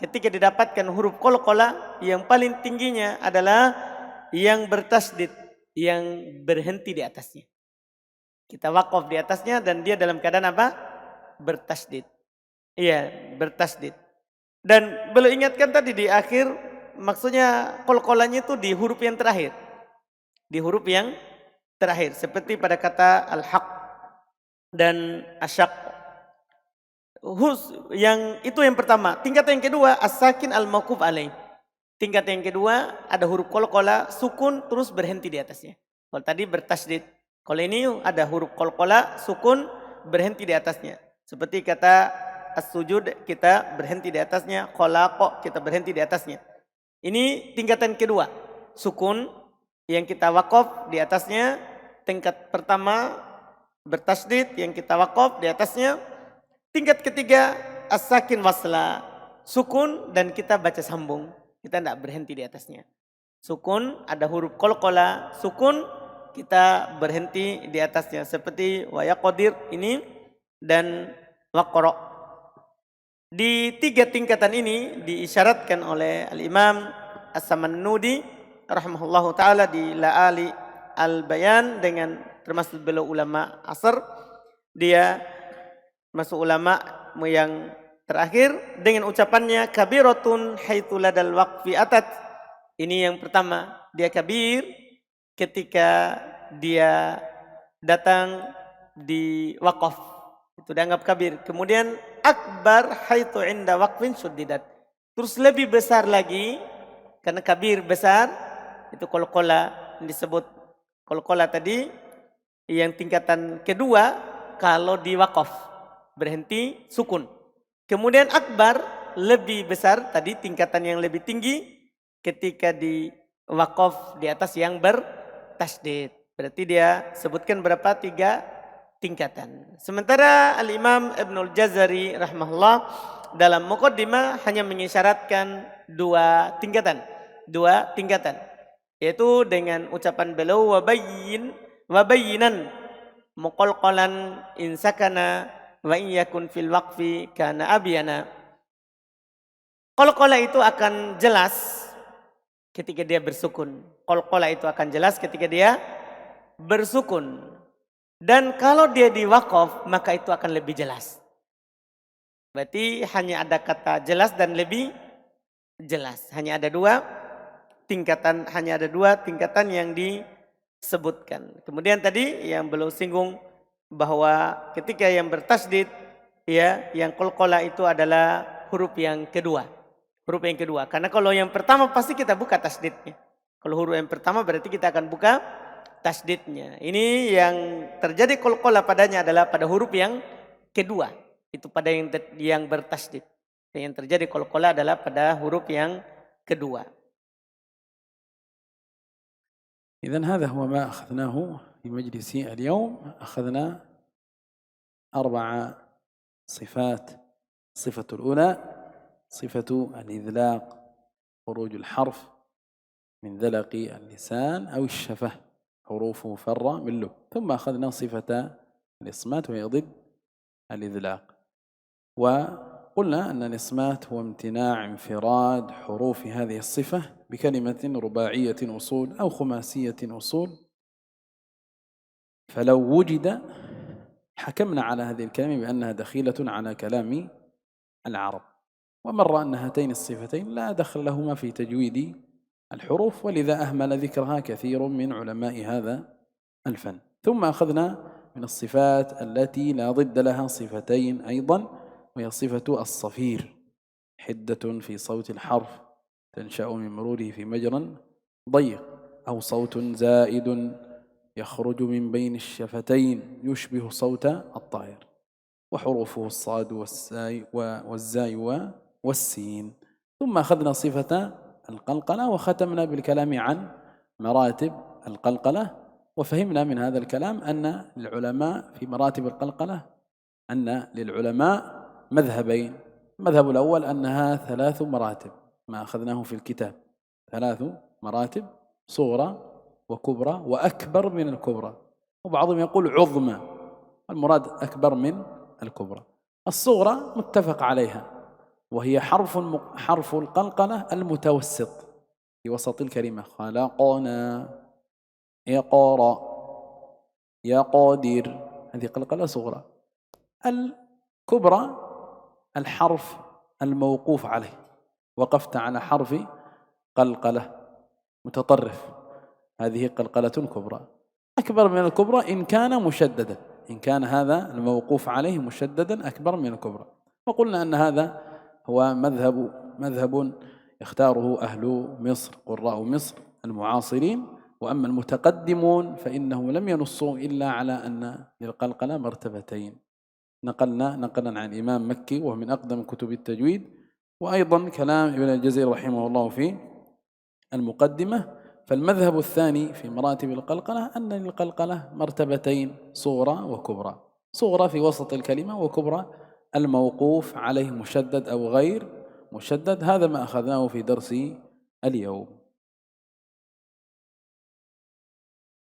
ketika didapatkan huruf qalqalah yang paling tingginya adalah yang bertasdid, yang berhenti di atasnya. Kita waqaf di atasnya dan dia dalam keadaan apa? Bertasdid. Iya, bertasdid. Dan beliau ingatkan tadi di akhir, maksudnya qalqalahnya itu di huruf yang terakhir. Di huruf yang terakhir, seperti pada kata al-haq dan asyaq. Yang itu yang pertama. Tingkat yang kedua as-sakin al-mauquf alaih. Tingkat yang kedua ada huruf qalqalah sukun terus berhenti di atasnya. Kalau tadi bertasdid, kalau ini ada huruf qalqalah sukun berhenti di atasnya. Seperti kata as-sujud kita berhenti di atasnya, khalaqa kita berhenti di atasnya. Ini tingkatan kedua, sukun yang kita waqaf di atasnya. Tingkat pertama bertasdid yang kita waqaf di atasnya. Tingkat ketiga as-sakin wasla, sukun dan kita baca sambung, kita tidak berhenti di atasnya. Sukun ada huruf qalqalah sukun, kita berhenti di atasnya, seperti wa yaqdir ini dan waqra. Di 3 tingkatan ini diisyaratkan oleh al-Imam As-Samannudi rahimahullahu taala di La'ali al-Bayan, dengan termasuk beliau ulama asar, dia masuk ulama yang terakhir dengan ucapannya kabiratun haitsu ladal waqfi atat. Ini yang pertama, dia kabir ketika dia datang di waqaf, itu dianggap kabir. Kemudian akbar haitsu inda waqfin syuddidat. Terus lebih besar lagi karena kabir besar, itu qalqalah yang disebut qalqalah tadi yang tingkatan kedua kalau di waqaf berhenti sukun. Kemudian akbar lebih besar, tadi tingkatan yang lebih tinggi ketika di waqaf di atas yang bertasdid. Berarti dia sebutkan berapa? 3 tingkatan. Sementara Al-Imam Ibnul Jazari rahimahullah dalam muqaddimah hanya mengisyaratkan 2 tingkatan. 2 tingkatan. Yaitu dengan ucapan beliau wabayyinan muqalqalan insakana wa in yakun fil waqfi kana abyana. Qalqalah itu akan jelas ketika dia bersukun. Qalqalah itu akan jelas ketika dia bersukun. Dan kalau dia di waqaf maka itu akan lebih jelas. Berarti hanya ada kata jelas dan lebih jelas. Hanya ada 2 tingkatan, yang disebutkan. Kemudian tadi yang belum singgung bahwa ketika yang bertasdid ya, yang qalqalah itu adalah huruf yang kedua. Huruf yang kedua. Karena kalau yang pertama pasti kita buka tasdidnya. Kalau huruf yang pertama berarti kita akan buka tasdidnya. Ini yang terjadi qalqalah padanya adalah pada huruf yang kedua. Itu pada yang bertasdid. Yang terjadi qalqalah adalah pada huruf yang kedua. إذن هذا هو ما أخذناه في مجلس اليوم. أخذنا 4 صفات. الصفة الأولى صفة الإذلاق، خروج الحرف من ذلق اللسان أو الشفة، حروفه فرة من له. ثم أخذنا صفة الإصمات وهي ضد الإذلاق، وقلنا أن الإصمات هو امتناع انفراد حروف هذه الصفة بكلمة رباعية أصول أو خماسية أصول، فلو وجد حكمنا على هذه الكلمة بأنها دخيلة على كلام العرب. ومر أن هاتين الصفتين لا دخل لهما في تجويد الحروف، ولذا أهمل ذكرها كثير من علماء هذا الفن. ثم أخذنا من الصفات التي لا ضد لها صفتين أيضا، وهي صفة الصفير، حدة في صوت الحرف تنشأ من مروره في مجرى ضيق، أو صوت زائد يخرج من بين الشفتين يشبه صوت الطائر، وحروفه الصاد والزاي والسين. ثم أخذنا صفة القلقلة وختمنا بالكلام عن مراتب القلقلة، وفهمنا من هذا الكلام أن للعلماء في مراتب القلقلة أن للعلماء مذهبين. المذهب الأول أنها 3 مراتب، ما أخذناه في الكتاب 3 مراتب، صغرى وكبرى وأكبر من الكبرى، وبعضهم يقول عظمى، المراد أكبر من الكبرى. الصغرى متفق عليها، وهي حرف القلقلة المتوسط في وسط الكلمة، خلقنا، يقرأ، يقادر، هذه قلقلة صغرى. الكبرى الحرف الموقوف عليه، وقفت على حرف قلقلة متطرف، هذه قلقلة كبرى. أكبر من الكبرى إن كان مشددا، إن كان هذا الموقوف عليه مشددا أكبر من الكبرى. وقلنا أن هذا هو مذهب يختاره أهل مصر، قراء مصر المعاصرين. وأما المتقدمون فإنهم لم ينصوا إلا على أن للقلقلة مرتبتين. نقلا عن الإمام مكي وهو من أقدم كتب التجويد، وأيضا كلام ابن الجزري رحمه الله في المقدمة. فالمذهب الثاني في مراتب القلقلة أن للقلقلة مرتبتين، صغرى وكبرى، صغرى في وسط الكلمة، وكبرى الموقوف عليه مشدد أو غير مشدد. هذا ما أخذناه في درس اليوم.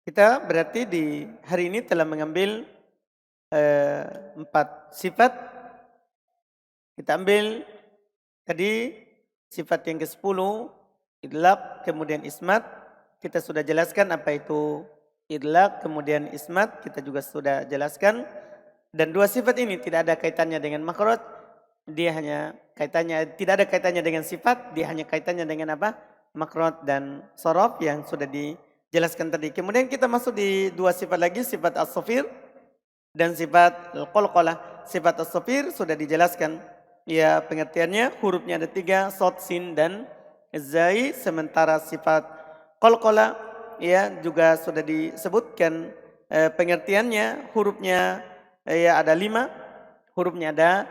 Kita berarti di hari ini telah mengambil 4 sifat. Kita ambil tadi sifat yang ke-10, idlaq, kemudian ismat. Kita sudah jelaskan apa itu idlaq, kemudian ismat, kita juga sudah jelaskan. Dan 2 sifat ini tidak ada kaitannya dengan makhraj, dia hanya kaitannya, tidak ada kaitannya dengan sifat, dia hanya kaitannya dengan apa? Makhraj dan sharaf yang sudah dijelaskan tadi. Kemudian kita masuk di 2 sifat lagi, sifat as-safir dan sifat al-qalqalah. Sifat as-safir sudah dijelaskan. Ya, pengertiannya hurufnya ada 3, shad, sin dan zai. Sementara sifat qalqalah ya juga sudah disebutkan pengertiannya, hurufnya ya ada 5. Hurufnya ada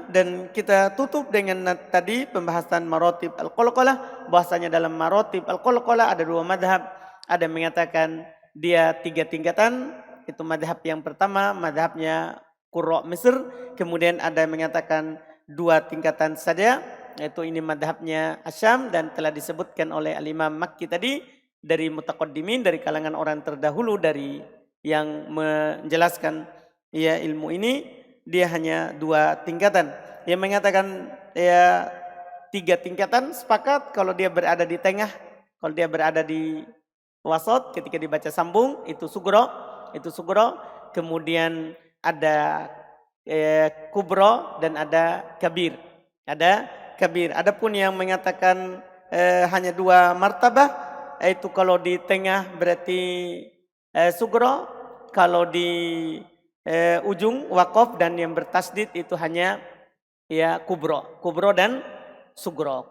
dan kita tutup dengan tadi pembahasan marotib al-qalqalah, bahwasanya dalam marotib al-qalqalah ada 2 madhab, ada yang mengatakan dia 3 tingkatan, itu madhab yang pertama, madhabnya Qurra Mesir, kemudian ada yang mengatakan 2 tingkatan saja, yaitu ini madhabnya Asyam, dan telah disebutkan oleh Al-Imam Makki tadi, dari mutaqaddimin, dari kalangan orang terdahulu dari yang menjelaskan ya ilmu ini, dia hanya 2 tingkatan. Yang mengatakan ya 3 tingkatan sepakat kalau dia berada di tengah, kalau dia berada di wasat ketika dibaca sambung itu sugro, kemudian ada kubro dan ada kabir. Adapun yang mengatakan hanya 2 martabah, itu kalau di tengah berarti sugro, kalau di ujung waqaf dan yang bertasdid itu hanya ya kubro dan sugro.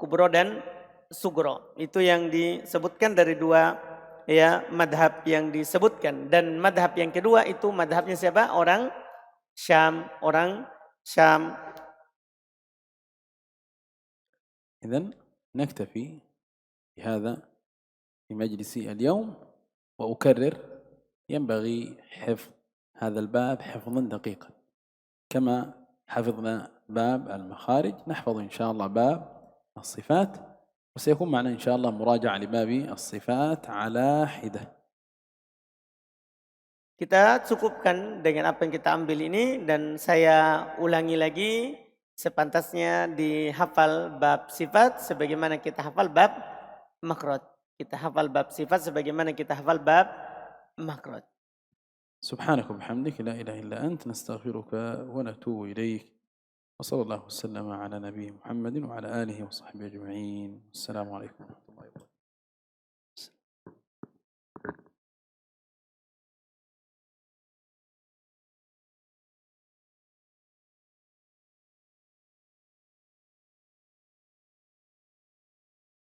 Itu yang disebutkan dari 2 ya madhab yang disebutkan. Dan madhab yang kedua itu madhabnya siapa? Orang Syam. إذن نكتفي بهذا في مجلسي اليوم، وأكرر ينبغي حفظ هذا الباب حفظا دقيقا، كما حفظنا باب المخارج نحفظ إن شاء الله باب الصفات، وسيكون معنا إن شاء الله مراجعة لباب الصفات على حدة. Kita cukupkan dengan apa yang kita ambil ini, dan saya ulangi lagi, sepantasnya dihafal bab sifat sebagaimana kita hafal bab makhraj. Kita hafal bab sifat sebagaimana kita hafal bab makhraj. سبحانك وبحمدك لا إله إلا أنت نستغفرك ونتوب إليك، وصلى الله وسلم على نبي محمد وعلى آله وصحبه أجمعين. السلام عليكم.